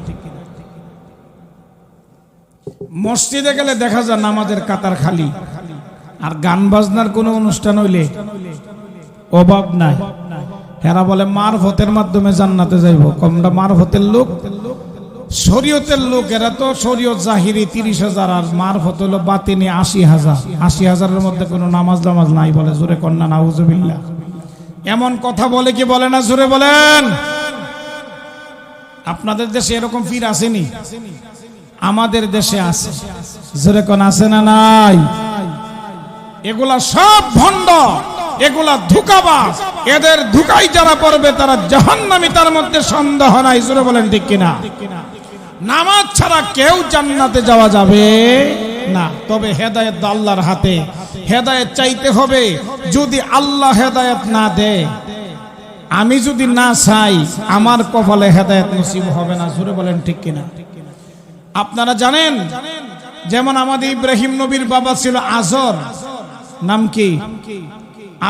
মসজিদে গেলে দেখা যায় নামাজের কাতার খালি, আর গান বাজনার কোনো অনুষ্ঠান হইলে অভাব নাই। হেরা বলে মারফতের মাধ্যমে জান্নাতে যাইব। কমটা মারফতের লোক, শরীয়তের লোক, এরা তো শরীয়ত জাহিরি 30,000, আর মারফত হলো বাতিনি 80,000। 80,000-এর মধ্যে কোনো নামাজ নাই বলে, জোরে কন্যা নাউজুবিল্লাহ। এমন কথা বলে কি বলে না? জোরে বলেন। আপনাদের দেশে এরকম পীর আসেনি? আমাদের দেশে আছে, জোরে কোন আছে না নাই? এগুলা সব ভণ্ড, এগুলা ধোঁকাবাজ। এদের ধোঁকাই যারা পড়বে তারা জাহান্নামী, তার মধ্যে সন্দেহ নাই, জোরে বলেন ঠিক কিনা। নামাজ ছাড়া কেউ জান্নাতে যাওয়া যাবে না, তবে হেদায়েত আল্লাহর হাতে। হেদায়েত চাইতে হবে। যদি আল্লাহ হেদায়েত না দেয়, আমি যদি না চাই, আমার কপালে হেদায়েত নসিব হবে না, জোরে বলেন ঠিক কিনা। আপনারা জানেন, যেমন আমাদের ইব্রাহিম নবীর বাবা ছিল আজর, নাম কি?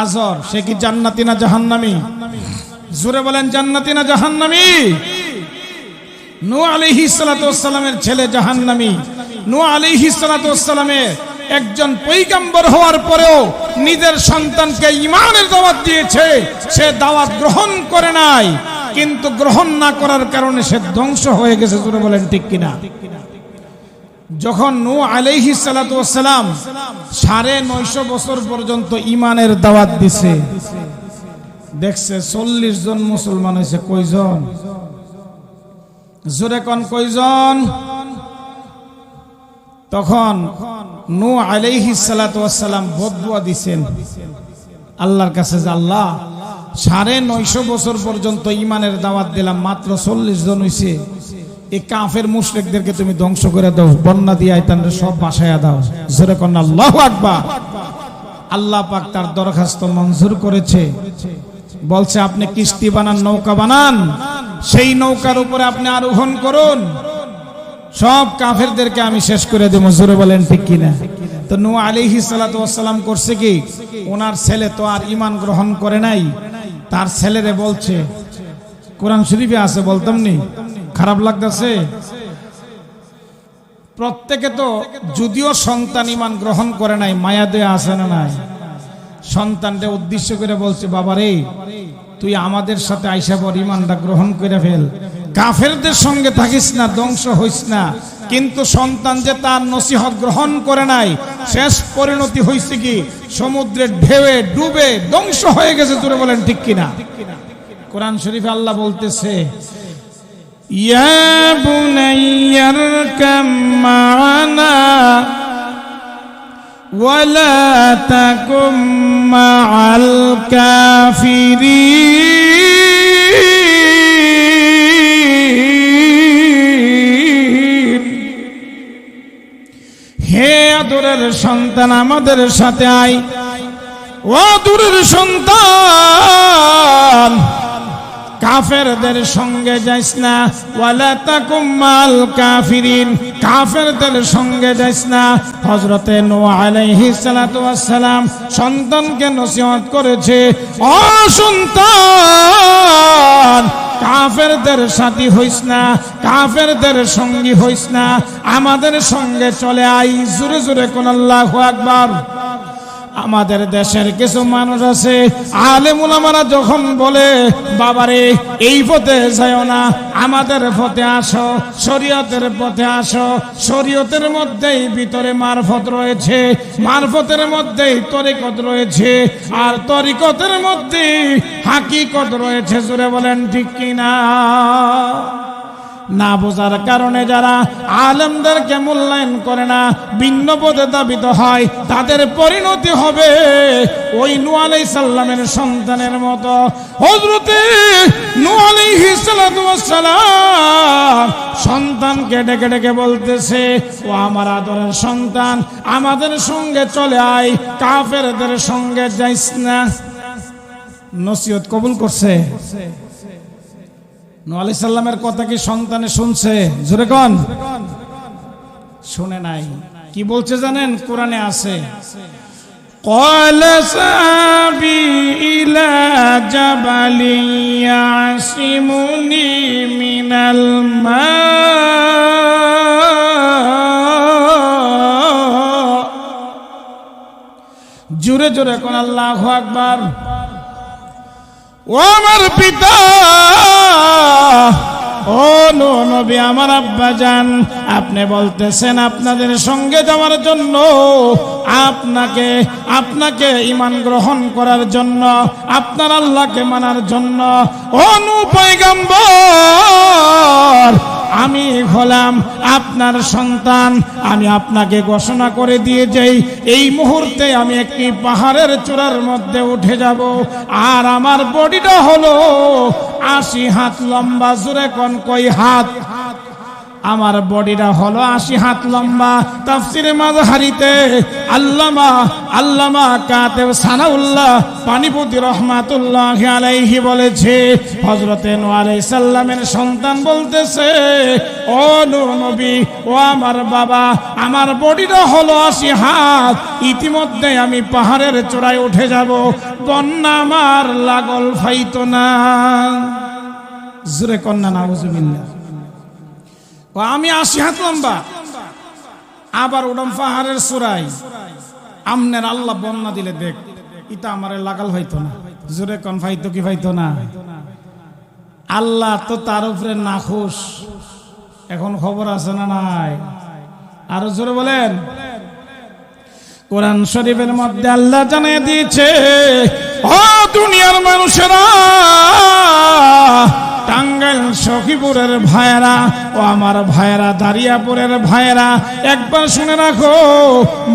আজর, সে কি জান্নাতি না জাহান্নামী? জোরে বলেন, জান্নাতি না জাহান্নামী? নূহ আলাইহিস সালাতু ওয়াস সালামের ছেলে জাহান্নামী। নূহ আলাইহিস সালাতু ওয়াস সালামের একজন পয়গম্বর হওয়ার পরেও নিজের সন্তানকে ঈমানের দাওয়াত দিয়েছে, সে দাওয়াত গ্রহণ করে নাই, কিন্তু গ্রহণ না করার কারণে সে ধ্বংস হয়ে গেছে। জোরে বলেন ঠিক কিনা? যখন নূহ আলাইহিস সালাতু ওয়াস সালাম 950 বছর পর্যন্ত ঈমানের দাওয়াত দিছে, দেখছে 40 জন মুসলমান হয়েছে। কয়জন? জোরে কোন কয়জন? তখন নূহ আলাইহিস সালাতু ওয়াস সালাম বদদুয়া দিবেন আল্লাহর কাছে যে আল্লাহ 950 বছর পর্যন্ত ঈমানের দাওয়াত দিলাম, মাত্র 40 জন হইছে, এই কাফের মুশরিকদেরকে তুমি ধ্বংস করে দাও, বন্যা দিয়ে আইতানরে সব ভাসায়া দাও। জোরে কোন আল্লাহু আকবার। আল্লাহ পাক তার দরখাস্ত মঞ্জুর করেছে, বলছে আপনি কিস্তি বানান, নৌকা বানান, সেই নৌকার উপরে আপনি আরোহণ করুন, সব কাফেরদেরকে আমি শেষ করে দেব। জোরে বলেন ঠিক কিনা? তো নূহ আলাইহিস সালাতু ওয়াস সালাম করছে কি, ওনার ছেলে তো আর ঈমান গ্রহণ করে নাই, তার ছেলেরে বলছে, কোরআন শরীফে আছে, বলতাম নি, খারাপ লাগতেছে। প্রত্যেকে তো যদিও সন্তান ঈমান গ্রহণ করে নাই, মায়া দেয়া আছে না নাই? সন্তানকে উদ্দেশ্য করে বলছে, বাবা রে, তুই আমাদের সাথে আইসা পর, ঈমানটা গ্রহণ করে ফেল, কাফেরদের সঙ্গে থাকিস না, ধ্বংস হইস না। কিন্তু সন্তান যে তার নসিহত গ্রহণ করে নাই, শেষ পরিণতি হইছে কি, সমুদ্রের ঢেউয়ে ডুবে ধ্বংস হয়ে গেছে। জোরে বলেন ঠিক কিনা? কোরআন শরীফে আল্লাহ বলতেছে, ইয়া বুনাইয়ারকাম মা'ানা ওয়ালা তাকুম মা'আল কাফিরিন। হে আদরের সন্তান, আমাদের সাথে আয়। ও আদরের সন্তান, কাফেরদের সঙ্গে যাইস না। ওয়ালা তাকুম মাল কাফিরিন, কাফেরদের সঙ্গে যাইস না। হযরতে নূহ আলাইহিস সালাতু ওয়াস সালাম সন্তানকে নসিহত করেছে, ও সন্তান, কাফেরদের সাথী হইস না, কাফেরদের সঙ্গী হইস না, আমাদের সঙ্গে চলে আই। জোরে জোরে কোন আল্লাহু আকবার। আমাদের দেশের কিছু মানুষ আছে, আলেম উলামারা যখন বলে, বাবারে এই পথে যাও না, আমাদের পথে আসো, শরীয়তের পথে আসো, শরীয়তের মধ্যেই ভিতরে মারফত রয়েছে, মারফতের মধ্যেই তরিকত রয়েছে, আর তরিকতের মধ্যেই হাকিকত রয়েছে। জোরে বলেন ঠিক কিনা? না বোঝার কারণে যারা আলেমদেরকে মূল্যায়ন করে না, ভিন্ন পথে ধাবিত হয়, তাদের পরিণতি হবে ওই নূহ আলাইহিস সালামের সন্তানের মতো। হযরতে নূহ আলাইহিস সালাতু ওয়াস সালাম সন্তানকে ডেকে ডেকে বলতেছে, ও আমার আদরের সন্তান, আমাদের সঙ্গে চলে আয়, কাফেরদের সঙ্গে যাইস না। নসিহত কবুল করছে? নূহ আলাইহিস সালামের কথা কি সন্তানে শুনছে? জোরে কোন? শুনে নাই। কি বলছে জানেন? কোরআনে আছে, ক্বালা সাবি ইলা জাবালি ইয়াসিমুনি মিনাল মা। জোরে জোরে কোন আল্লাহু আকবার। ও আমার পিতা, ও নবী, আমার আব্বা জান, আপনি বলতেছেন আপনাদের সঙ্গে যাওয়ার জন্য, আপনাকে ঈমান গ্রহণ করার জন্য, আপনার আল্লাহকে মানার জন্য। ও নূহ পয়গম্বর, আমি হলাম আপনার সন্তান, আমি আপনাকে ঘোষণা করে দিয়ে যাই, এই মুহূর্তে আমি একটি পাহাড়ের চূড়ার মধ্যে উঠে যাব, আর আমার বডিটা হলো 80 হাত লম্বা। জোরে কোন কয় হাত? আমার বডিটা হলো 80 হাত লম্বা। তাফসিরে মাযহারিতে আল্লামা কাতেব সানাউল্লাহ পানিপতি রহমাতুল্লাহি আলাইহি বলেছে, হযরতে নূহ আলাইহিস সালামের সন্তান বলতেছে, ও নূহ নবী, ও আমার বাবা, আমার বডিটা হলো 80 হাত, ইতিমধ্যে আমি পাহাড়ের চূড়ায় উঠে যাব, বন্যা আমার লাগল ফাইতো না। জোরে কন্না নাউজুবিল্লাহ। আমি 80 হাত লম্বা, আবার উডম পাহাড়ের চূড়ায়, আমনের আল্লাহ বন্যা দিলে দেখ, ইটা আমারে লাগাল হইতো না। জোরে কোন ফাইতো কি ফাইতো না? আল্লাহ তো তার উপরে নাখুশ। এখন খবর আছে না নাই? আরো জোরে বলেন। কোরআন শরীফের মধ্যে আল্লাহ জানিয়ে দিয়েছে, ও দুনিয়ার মানুষেরা, টাঙ্গাইল সখীপুরের ভাইয়েরা, ও আমার ভাইয়েরা, দারিয়াপুরের ভাইয়েরা, একবার শুনে রাখো,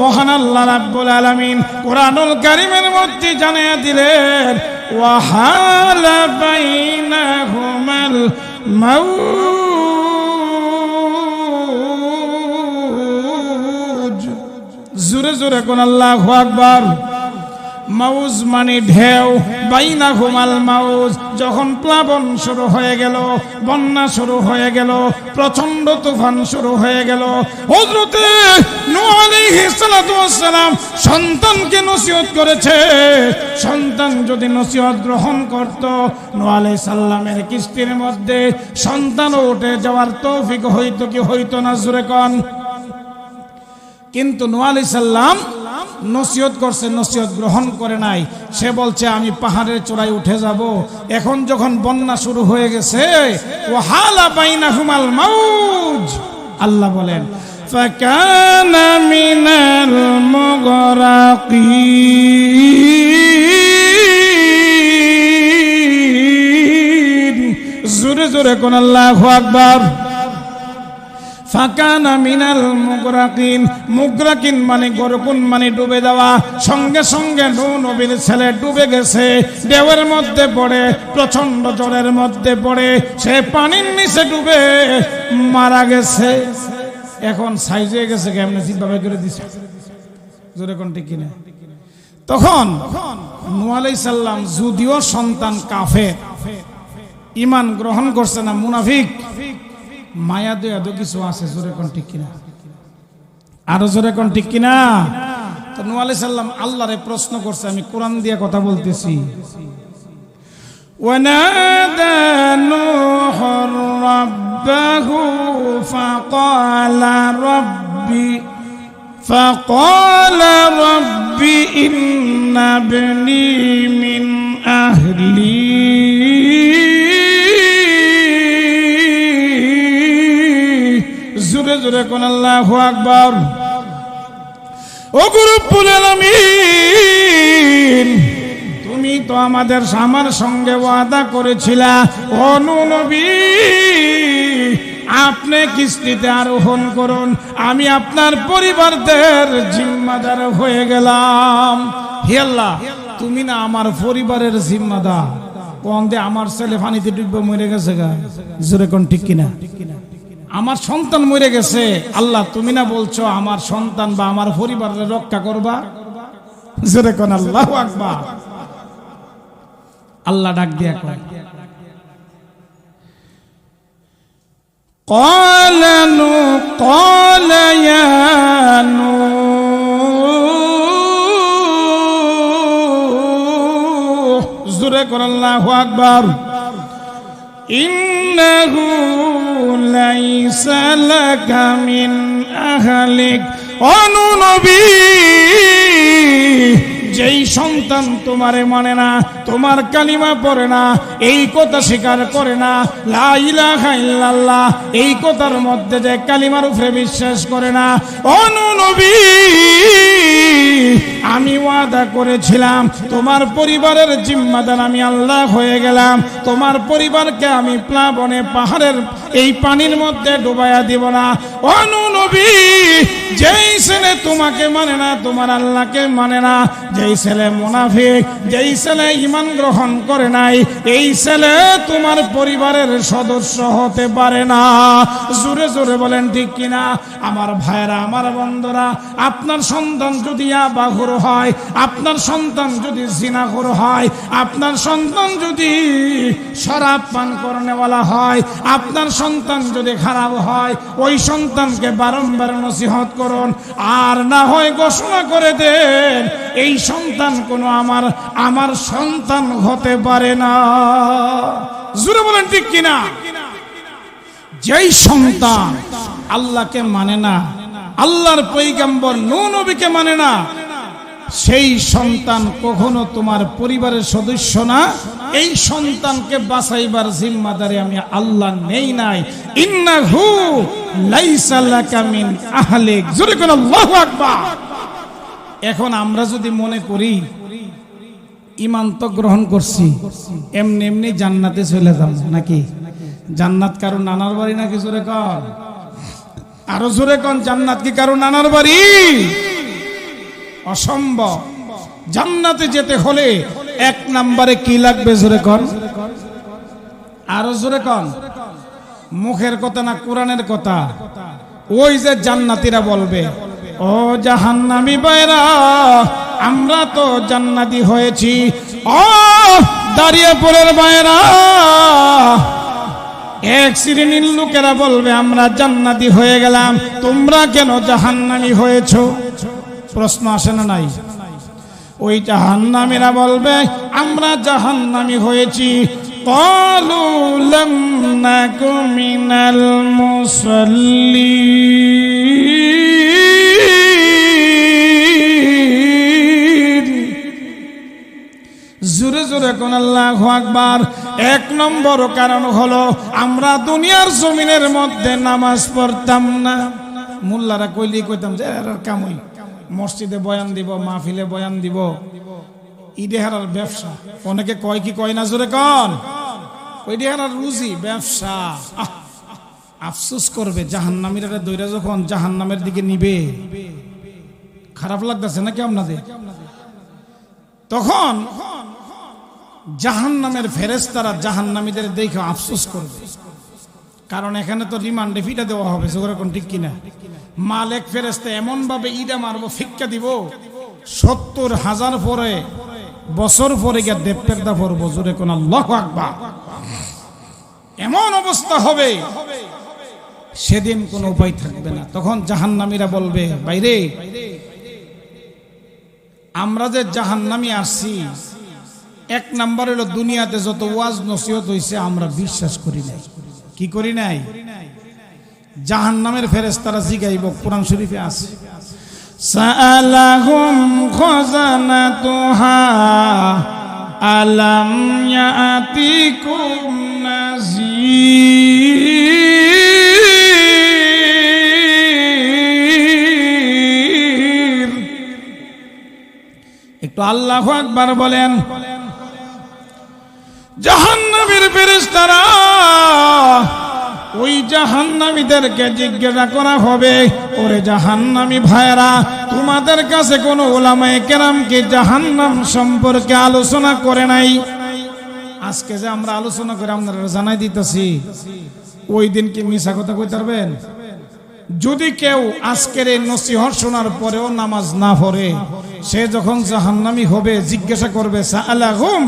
মহান আল্লাহ রাব্বুল আলামিন কোরআনুল কারীমের মধ্যে জানিয়ে দিলেন, ওয়াহালা বাইনাহুমাল মাউজ। জোরে জোরে কোন আল্লাহু আকবার। মাউজ মানে ঢেউ, বাইনা ঘুমাল মাউজ। যখন প্লাবন শুরু হয়ে গেল, বন্যা শুরু হয়ে গেল, প্রচন্ড তুফান শুরু হয়ে গেল, হযরতে নূহ আলাইহিস সালাতু ওয়াস সালাম সন্তানকে নসিহত করেছে। সন্তান যদি নসিহত গ্রহণ করত, নূহ আলাইহিস সালামের কিস্তির মধ্যে সন্তানও উঠে যাওয়ার তৌফিক হইতো কি হইতো না? জোরে কোন। কিন্তু নূহ আলাইহিস সালাম নসিহত করছে, নসিহত গ্রহণ করে নাই। সে বলছে আমি পাহাড়ের চূড়ায় উঠে যাব। এখন যখন বন্যা শুরু হয়ে গেছে, ওয়াহালা বাইনাহুমাল মাউজ, আল্লাহ বলেন, ফাকানা মিনাল মুগরাকিন। জোরে জোরে কোন আল্লাহু আকবার। ফাকানা মিনাল মুগরাকিন। মুগরাকিন মানে গরকুন মানে ডুবে যাওয়া। সঙ্গে সঙ্গে নূহ নবীর ছেলে ডুবে গেছে, ঢেউয়ের মধ্যে পড়ে, প্রচন্ড ঝড়ের মধ্যে পড়ে সে পানির নিচে ডুবে মারা গেছে। এখন সাইজ হয়ে গেছে, কেমনে চিন্তা করে দিছে? জোরে কোন ঠিক কিনা? তখন নূহ আলাইহিস সালাম যদিও সন্তান কাফের, ঈমান গ্রহণ করছে না, মুনাফিক, মায়া দয়া তো কিছু আছে। জোরে কোন ঠিক কিনা? আরো জোরে কোন ঠিক কিনা? তো নূহ আলাইহিস সালাম আল্লাহরে প্রশ্ন করছে, আমি কোরআন দিয়ে কথা বলতেছি। ওয়ানাদা নূহুর রাব্বাহু ফাকালা রাব্বি ইন্না ইবনি মিন আহলি। জোরে জোরে কোন আল্লাহু আকবার। ও রব্বুল আলামিন, তুমি তো আমার সঙ্গে ওয়াদা করেছিলা, ও নূহ নবী, আপনি কিস্তিতে আরোহণ করুন, আমি আপনার পরিবারদের জিম্মাদার হয়ে গেলাম। হে আল্লাহ, তুমি না আমার পরিবারের জিম্মাদার। কোন দে আমার ছেলে পানিতে ডুবে মরে গেছে গা। জোরে কোন ঠিক কিনা? আমার সন্তান মরে গেছে, আল্লাহ তুমি না বলছো আমার সন্তান বা আমার পরিবারের রক্ষা করবা? জোরে কোন আল্লাহু আকবার। আল্লাহ ডাক দিয়া কয়, ক্বালা ইয়া নূহ। জোরে কোন আল্লাহু আকবার। ইন্নাহু লাইসা লাকা মিন আহলিক। ও নূহ নবী, যেই সন্তান তোমারে মানে না, তোমার কালিমা পড়ে না, এই কথা স্বীকার করে না, লা ইলাহা ইল্লাল্লাহ এই কথার মধ্যে যে কালিমার উপরে বিশ্বাস করে না, ও নূহ নবী, আমি ওয়াদা করেছিলাম তোমার পরিবারের জিম্মাদার আমি আল্লাহ হয়ে গেলাম। তোমার পরিবারকে আমি প্লাবনে পাহাড়ের এই পানির মধ্যে ডুবাইয়া দিব না। ও নবী, যেই ছেলে তোমাকে মানে না, তোমার আল্লাহকে মানে না, যেই ছেলে মুনাফিক, যেই ছেলে ঈমান গ্রহণ করে নাই, এই ছেলে তোমার পরিবারের সদস্য হতে পারে না। জোরে জোরে বলেন ঠিক কিনা? আমার ভাইরা, আমার বন্ধুরা, আপনার সন্তান যদি ইয়াবাখোর হয়, আপনার সন্তান যদি জিনাখোর হয়, আপনার সন্তান যদি শরাব পান করনেওয়ালা হয়, আপনার সন্তান যদি খারাপ হয়, ওই সন্তানকে বারংবার নসিহত করুন, আর না হয় ঘোষণা করে দেন এই সন্তান কোনো আমার সন্তান হতে পারে না। জোরে বলেন ঠিক কিনা? যেই সন্তান আল্লাহকে মানে না, আল্লাহর পয়গম্বর নূহ নবীকে মানে না, সেই সন্তান কখনো তোমার পরিবারের সদস্য না। এই সন্তানকে বাঁচাইবার জিম্মাদারি আমি আল্লাহ নেই নাই। ইন্নাহু লাইসা লাকা মিন আহলিক। জোরে করে আল্লাহু আকবার। এখন আমরা যদি মনে করি ঈমান তো গ্রহণ করছি, এমনি এমনি জান্নাতে চলে যাব নাকি? জান্নাত কারো নানার বাড়ি নাকি? জোরে কর, আরো জোরে কর। জান্নাত কি কারো নানার বাড়ি? অসম্ভব। জান্নাতে যেতে হলে এক নম্বরে কি লাগবে? জোরে কর, আরো জোরে কর। মুখের কথা না, কোরআনের কথা। ওই যে জান্নাতীরা বলবে, ও জাহান্নামী ভাইরা, আমরা তো জান্নাতি হয়েছি। ও দাঁড়িয়াপুরের ভাইরা, এক শ্রেণীর লোকেরা বলবে, আমরা জান্নাতি হয়ে গেলাম, তোমরা কেন জাহান্নামী হয়েছো? প্রশ্ন আসে না নাই? ওই জাহান্নামীরা বলবে, আমরা জাহান্নামী হয়েছি। ক্বালু লাম নাকু মিনাল মুসাল্লিন। জোরে জোরে কোন আল্লাহু আকবার। এক নম্বর কারণ হলো আমরা দুনিয়ার জমিনের মধ্যে নামাজ পড়তাম না। মোল্লারা কইলি কইতাম যে এর কামই, মসজিদে বয়ান দিব, মাহফিলে বয়ান দিব, ইডেহারার ব্যবসা। অনেকে কয় কি কয় না? জোরে কন। ইডেহারার রুজি, ব্যবসা। আফসোস করবে জাহান্নামীরা দইরা যখন জাহান্নামের দিকে নিবে। খারাপ লাগতেছে নাকি আপনাদের? তখন জাহান্নামের ফেরেশতারা জাহান্নামীদের দেখে আফসোস করবে, কারণ এখানে তো রিমান্ডে ফিটা দেওয়া হবে। জোরে কোন ঠিক কিনা? মালিক ফেরেশতা এমন ভাবে ইডা মারবো, ফিক্কা দিব, ৭০,০০০ পরে বছর পরে গিয়ে দেবপেরদা পড়বো। জোরে কোন আল্লাহু আকবার। এমন অবস্থা হবে, সেদিন কোনো উপায় থাকবে না। তখন জাহান্নামীরা বলবে, বাইরে আমরা যে জাহান্নামী আসছি, এক নাম্বার হলো দুনিয়াতে যত ওয়াজ নসিহত হইছে আমরা বিশ্বাস করি নাই। কি করি নাই? জাহান্নামের ফেরেশতারা জিগাইব, কোরআন শরীফে আছে, সাআলাহুম খাযানাতুহা আলাম ইয়াতিকুম নাযীর। একটু আল্লাহু আকবার বলেন। জাহান্নামের ফেরেশতারা ওই জাহান্নামীদেরকে জিজ্ঞাসা করা হবে, ওরে জাহান্নামী ভাইরা, তোমাদের কাছে কোন উলামায়ে কেরাম কি জাহান্নাম সম্পর্কে আলোচনা করে নাই? আজকে যে আমরা আলোচনা করে আপনারা জানাই দিতেছি, ওই দিন কি মিছা কথা কইতে পারবেন? যদি কেউ আজকের এই নসিহত শোনার পরেও নামাজ না পড়ে, সে যখন জাহান্নামী হবে জিজ্ঞাসা করবে, সাআলাহুম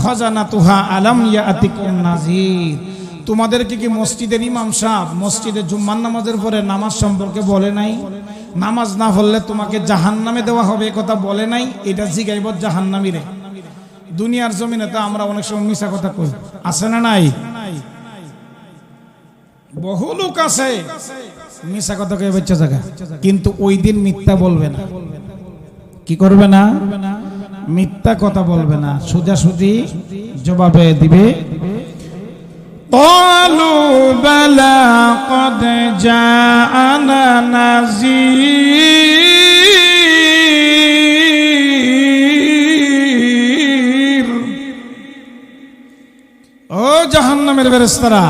খাযানাতুহা আলাম ইয়াতিকুম নাযীর। তোমাদেরকে কি মসজিদের ইমাম সাহেব মসজিদে জুম্মার নামাজের পরে নামাজ সম্পর্কে বলে নাই? নামাজ না পড়লে তোমাকে জাহান্নামে দেওয়া হবে, এ কথা বলে নাই? এটা জিগাইব জাহান্নামীরে। দুনিয়ার জমিনে তো আমরা অনেক সময় মিছা কথা কই, আছে না নাই? বহু লোক আছে মিছা কথা কয়ে বাচ্চা জায়গা, কিন্তু ওই দিন মিথ্যা বলবে না। কি করবে না? মিথ্যা কথা বলবে না, সোজাসুজি জবাবে দিবে। قالوا بلى قد جاءنا نذير। ও জাহান্নামের ফেরেশতারা,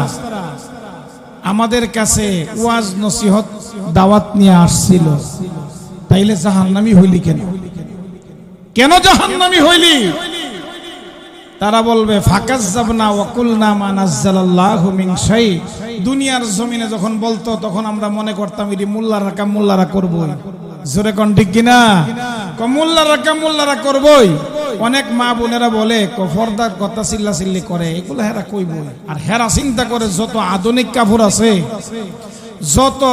আমাদের কাছে ওয়াজ নসিহত দাওয়াত নিয়ে আসছিল, তাইলে জাহান্নামী হইলি কেন? কেন জাহান্নামী হইলি? তারা বলবে ফাকাজ্জাবনা ওয়া কুলনা মা নাযালাল্লাহু মিন শাই। দুনিয়ার জমিনে যখন বলতো তখন আমরা মনে করতাম এটি মোল্লারা কাম মোল্লারা করবই। জোরে কোন ঠিক কিনা? মোল্লারা কাম মোল্লারা করবই। অনেক মা বোনেরা বলে পর্দার কথা চিল্লাচিল্লি করে, এগুলো হেরা কইবই। আর হেরা চিন্তা করে যত আধুনিক কাপড় আছে, যত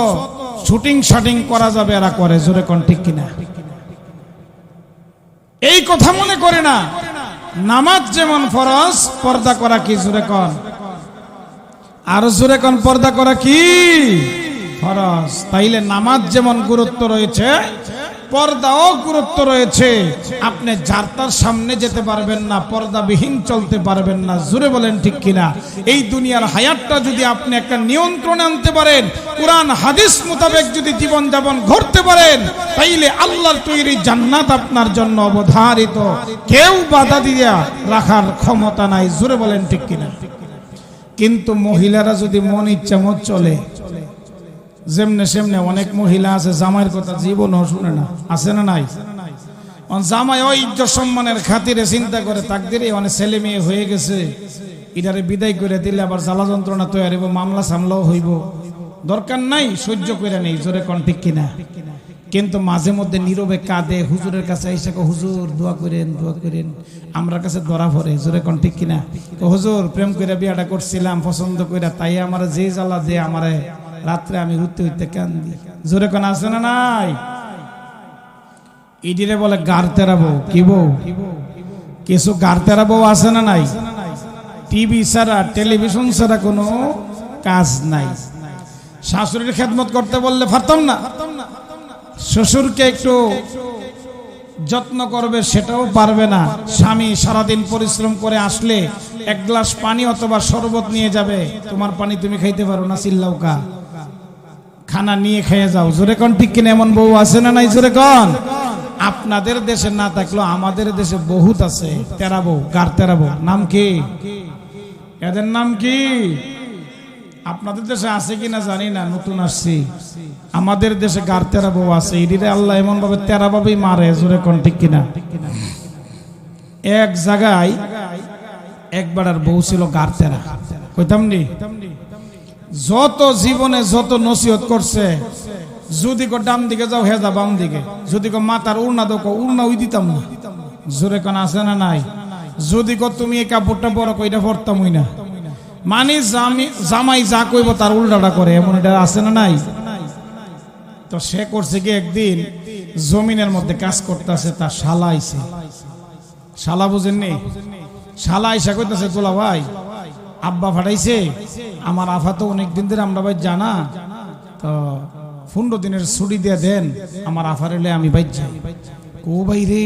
শুটিং শাটিং করা যাবে এরা করে। জোরে কোন ঠিক কিনা? এই কথা মনে করে না নামাজ যেমন ফরজ, পর্দা করা কি? জোরে কোন, আর জোরে কোন, পর্দা করা কি ফরজ। তাইলে নামাজ যেমন গুরুত্ব রয়েছে, পর্দাও গুরুত্ব রয়েছে। আপনি যার তার সামনে যেতে পারবেন না, পর্দাবিহীন চলতে পারবেন না। জোরে বলেন ঠিক কিনা? এই দুনিয়ার হায়াতটা যদি আপনি একটা নিয়ন্ত্রণে আনতে পারেন, কোরআন হাদিস মোতাবেক যদি জীবন যাপন করতে পারেন, তাইলে আল্লাহর তৈরি জান্নাত আপনার জন্য অবধারিত। কেউ বাধা দিয়ে রাখার ক্ষমতা নাই। জোরে বলেন ঠিক কিনা? কিন্তু মহিলারা যদি মন ইচ্ছা মত চলে, যেমনে সেমনে অনেক মহিলা আছে জামাইয়ের কথা জীবনও শুনে না, আছে না নাই? জামাই ওই ইজ্জত সম্মানের খাতিরে চিন্তা করে তাকদিরে অনেক ছেলে মেয়ে হয়ে গেছে, এটারে বিদায় করে দিলে আবার জ্বালা যন্ত্রণা তৈরি হইব, মামলা সামলাও হইব, দরকার নাই, সহ্য করে নেই। জোরে কোন ঠিক কিনা? কিন্তু মাঝে মধ্যে নীরবে কাঁদে, হুজুরের কাছে এসে হুজুর দোয়া করেন, দোয়া করেন, আমরা কাছে ধরা পড়ে। জোরে কোন ঠিক কিনা? হুজুর প্রেম করে বিয়াটা করছিলাম, পছন্দ করে, তাই আমার যে জ্বালা দে আমারে, রাত্রে আমি উঠতে উঠতে কান্দি। জোরে কোন আছে না নাই? ইডিরে বলে গারতেরা বউ। কি বউ? কিছু গারতেরা বউ আছে না নাই? টিভি ছাড়া, টেলিভিশন ছাড়া কোনো কাজ নাই। শাশুড়ির খেদমত করতে বললে পারতাম না, শ্বশুরকে একটু যত্ন করবে সেটাও পারবে না। স্বামী সারাদিন পরিশ্রম করে আসলে এক গ্লাস পানি অথবা শরবত নিয়ে যাবে, তোমার পানি তুমি খাইতে পারো না, চিল্লাউকা, খানা নিয়ে খেয়ে যাও। জোরে কোন ঠিক কিনা? এমন বউ আছে না নাই? জোরে কোন। আপনাদের দেশে না থাকলেও আমাদের দেশে বহুত আছে তেরা বউ, গার তেরা বউ। নাম কি এদের? নাম কি? আপনাদের দেশে আছে কিনা জানি না, নতুন আসছি। আমাদের দেশে গার তেরা বউ আছে। এদিকে আল্লাহ এমন ভাবে তেরা ভাবেই মারে। জোরে কোন ঠিক কিনা? এক জায়গায় একবার আর বউ ছিল গার তেরা, কইতাম নি? যত জীবনে যত নসিহত করছে, যদি কো ডাম দিকে যাও হেজা বাম দিকে, যদি কো মাথার উড়না দাও উড়না ওই দিতাম না। জোরে কোন আছে না নাই? যদি কো তুমি এই কাপড়টা বড় কইটা পরতাম ওই না, মানে জামাই যা কইব তার উল্টাটা করে, এমন এটা আছে না নাই? তো সে করছে কি, একদিন জমিনের মধ্যে কাজ করতেছে, তার শালা আইছে। শালা বুঝেননি? শালা আইসা কইতাছে তোলা ভাই, আব্বা ফাটাইছে, আমার আফা তো অনেকদিন ধরে আমরা ভাই জানা, তো 15 দিনের ছুটি দিয়ে দেন, আমার আফার এলে আমি বাইর যাই। ও ভাই রে,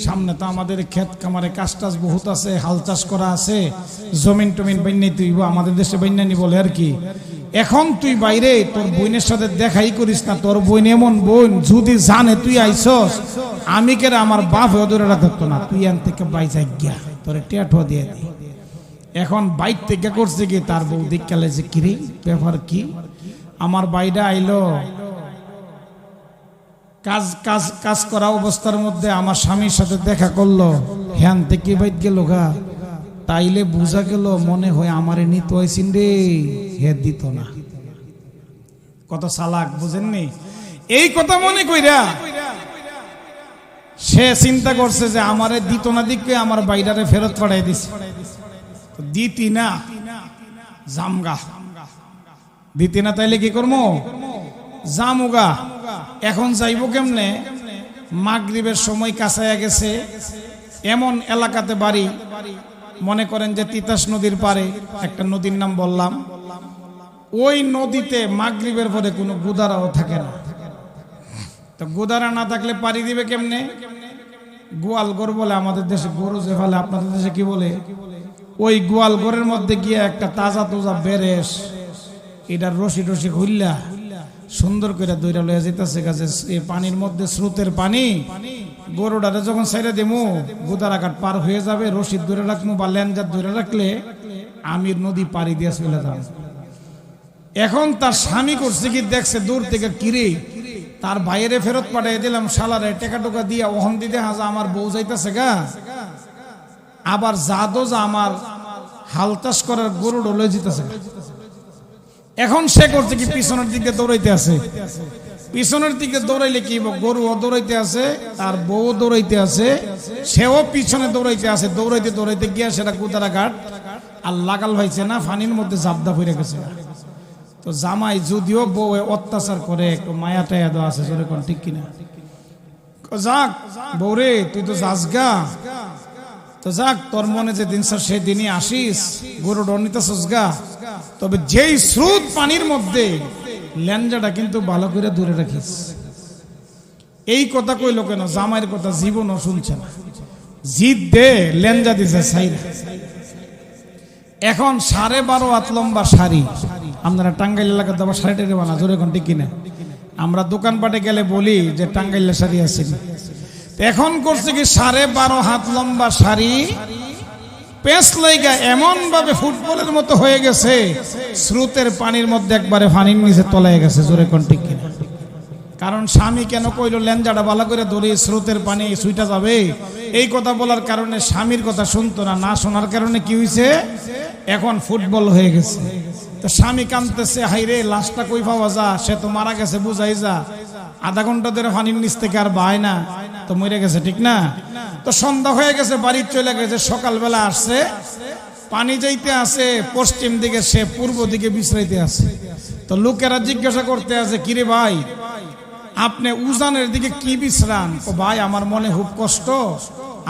সামনে তো আমাদের ক্ষেত কামারে কাজ টাজ বহুত আছে, হাল চাষ করা আছে, জমিন টমিন বাইনে তুই আমাদের দেশে বাইনানি বলে আর কি। এখন তুই বাইরে তোর বোনের সাথে দেখাই করিস না, তোর বোন এমন বোন যদি জানে তুই আইসস, আমি কেরা আমার বাপ ধরে রাখতো না, তুই এন থেকে বাই যাই গিয়া তোর টেঠো দিয়ে দি। এখন বাইর থেকে করছে কি, তার বউ দিককালে যে কিরে ব্যাপার কি, আমার বাইরে আইলো, কাজ কাজ কাজ করা অবস্থার মধ্যে আমার স্বামীর সাথে দেখা করলো, হ্যান থেকে বাইর গেল গা, তাইলে বুঝা গেল মনে হয় আমারে নিত হয়েছিন রে, হে দিত না। কত চালাক বুঝেননি? এই কথা মনে কইরা সে চিন্তা করছে যে আমারে দিত না দিকে আমার বাইরারে ফেরত পাঠাই দিছে, দিতি না জামগা, দিতি না তাইলে কি করবো, জামুগা। এখন যাইব কেমনে? মাগরিবের সময় কাছায়া গেছে, এমন এলাকাতে বাড়ি, মনে করেন যে তিতাস নদীর পারে, একটা নদীর নাম বললাম, ওই নদীতে মাগরিবের পরে কোনো গুদারাও থাকে না। তো গুদারা না থাকলে পাড়ি দিবে কেমনে? গোয়াল গরু বলে আমাদের দেশে, গরু যে ফেলে আপনাদের দেশে কি বলে, ওই গোয়াল গরের মধ্যে গিয়ে একটা তাজা তোজা বেরেস, এটার রশি টসি খুললা সুন্দর করে দইরা লইয়া যেতেছে গাছে, এই পানির মধ্যে স্রোতের পানি, গরুটারে যখন ছেড়ে দেবো গোদারাঘাট পার হয়ে যাবে, রশি ধরে রাখবো বা ল্যাঞ্জার ধরে রাখলে আমি নদী পাড়ি দিয়ে চলে যাব। এখন তার স্বামী করছে কি, দেখছে দূর থেকে, কিরে তার বাইরে ফেরত পাঠিয়ে দিলাম, শালারে টেকা টোকা দিয়া ওহন দিতে হাজা আমার বউ যাইতেছে গা, আবার জাদো যা আমার হালতাস করার গরু ডলে জিতেছে। এখন সে করছে কি, পিছনের দিকে দৌড়াইতে আছে। পিছনের দিকে দৌড়াইলে কি, গরুও দৌড়াইতে আছে আর বউ দৌড়াইতে আছে, সেও পিছনে দৌড়াইতে আছে। দৌড়াইতে দৌড়াইতে গিয়া সেটা কুদারা ঘাট আর লাগাল হয়েছে না, ফানির মধ্যে জাবদা পড়ে গেছে। তো জামাই যদিও বউ অত্যাচার করে, একটু মায়া টায়া দেওয়া আছে, যেরকম ঠিক কিনা, যাক বৌরে তুই তো যাস গা, তো যাক তোর মনে যে দিন সেই দিনই আসিস, গরু ডনিতেছস গা, তবে যেই স্রোত পানির মধ্যে ল্যাঞ্জাটা কিন্তু ভালো করে দূরে রাখিস। এই কথা কইল কেন, জামাইয়ের কথা জীবনও শুনছে না, জিদ দে ল্যাঞ্জা দিছে সাইরা। এখন 12.5 হাত লম্বা শাড়ি, আপনারা টাঙ্গাইল এলাকার দাবা শাড়ি টেরে বানা, জোরে এখন ঠিক কিনা, আমরা দোকানপাটে গেলে বলি যে টাঙ্গাইল শাড়ি আছে। এখন করছে কি, 12.5 হাত লম্বা শাড়ি পেঁচ লাইগা এমন ভাবে ফুটবলের মতো হয়ে গেছে, স্রোতের পানির মধ্যে একবারে পানির নিচে তলায় গেছে, জোরে কোন ঠিক কিনা। কারণ স্বামী কেন কইলো ল্যাঞ্জাটা বালা করে ধরে স্রোতের পানি সুইটা যাবে, এই কথা বলার কারণে স্বামীর কথা শুনতো না, না শোনার কারণে কি হয়েছে, এখন ফুটবল হয়ে গেছে। তো স্বামী কাঁদতেছে, হাইরে লাশটা কই পাওয়া যা, সে তো মারা গেছে, বুঝাই যা, আধা ঘন্টা ধরে পানির নিচ থেকে আর বায় না, তো মরে গেছে, ঠিক না। তো সন্ধ্যা হয়ে গেছে, বাড়ি চলে গেছে, সকালবেলা আসছে, পানি যাইতে আছে পশ্চিম দিকে, সে পূর্ব দিকে বিশ্রাইতে আছে। তো লোকেরা জিজ্ঞাসা করতে আছে, কিরে ভাই আপনি উজানের দিকে কি বিশ্রাম? ও ভাই আমার মনে খুব কষ্ট,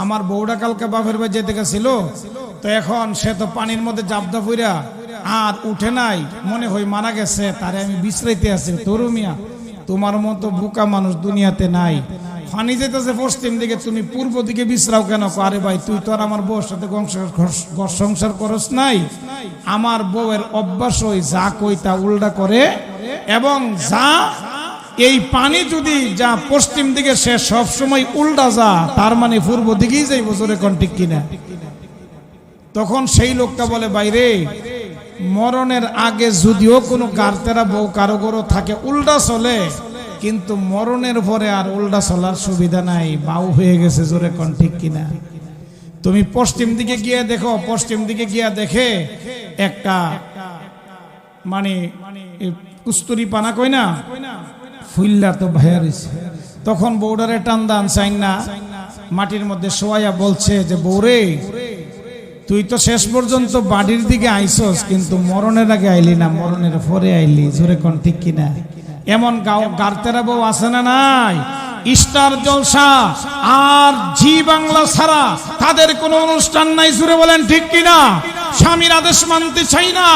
আমার বউটা কালকে বাপের বাড়ি যেতে গেছিল, তো এখন সে তো পানির মধ্যে জাবদা পইরা আর উঠে নাই, মনে হয় মারা গেছে, তারে আমি বিশ্রাইতে আছি। তরু মিয়া তোমার মতো বোকা মানুষ দুনিয়াতে নাই, পানি যেতেছে পশ্চিম দিকে, তুমি পূর্ব দিকে বিশ্রাও কেন? আরে ভাই তুই তো আর আমার বউর সাথে ঘর সংসার করস নাই, আমার বউয়ের অভ্যাস ওই যা কই তা উল্টা করে, এবং যা এই পানি যদি যা পশ্চিম দিকে সে সব সময় উল্টা যা, তার মানে পূর্ব দিকেই যাইব, জোরে কোন ঠিক কিনা। তখন সেই লোকটা বলে, বাইরে মরণের আগে যদিও কোনো গারতেরা বউ কারো গরো থাকে উল্টা চলে, কিন্তু মরণের পরে আর উল্টা চলার সুবিধা নাই, বাউ হয়ে গেছে, জোরে কোন ঠিক কিনা। তুমি পশ্চিম দিকে গিয়ে দেখো, পশ্চিম দিকে গিয়া দেখে একটা মানে কুস্তুরি পানা কই না, ফুল্লা তো ভাইয়া রয়েছে। তখন বউডারে টান দান চাই না, মাটির মধ্যে শোয়াইয়া বলছে যে, বউরে তুই তো শেষ পর্যন্ত বাড়ির দিকে আইসস, কিন্তু মরণের আগে আইলি না, মরণের পরে আইলি, জোরে কোন ঠিক কিনা। এমন গারতেরা বউ আছে না নাই? স্টার জলসা আর জি বাংলা ছাড়া তাদের কোনো অনুষ্ঠান নাই, জুড়ে বলেন ঠিক কিনা। স্বামীর আদেশ মানতে চাই না,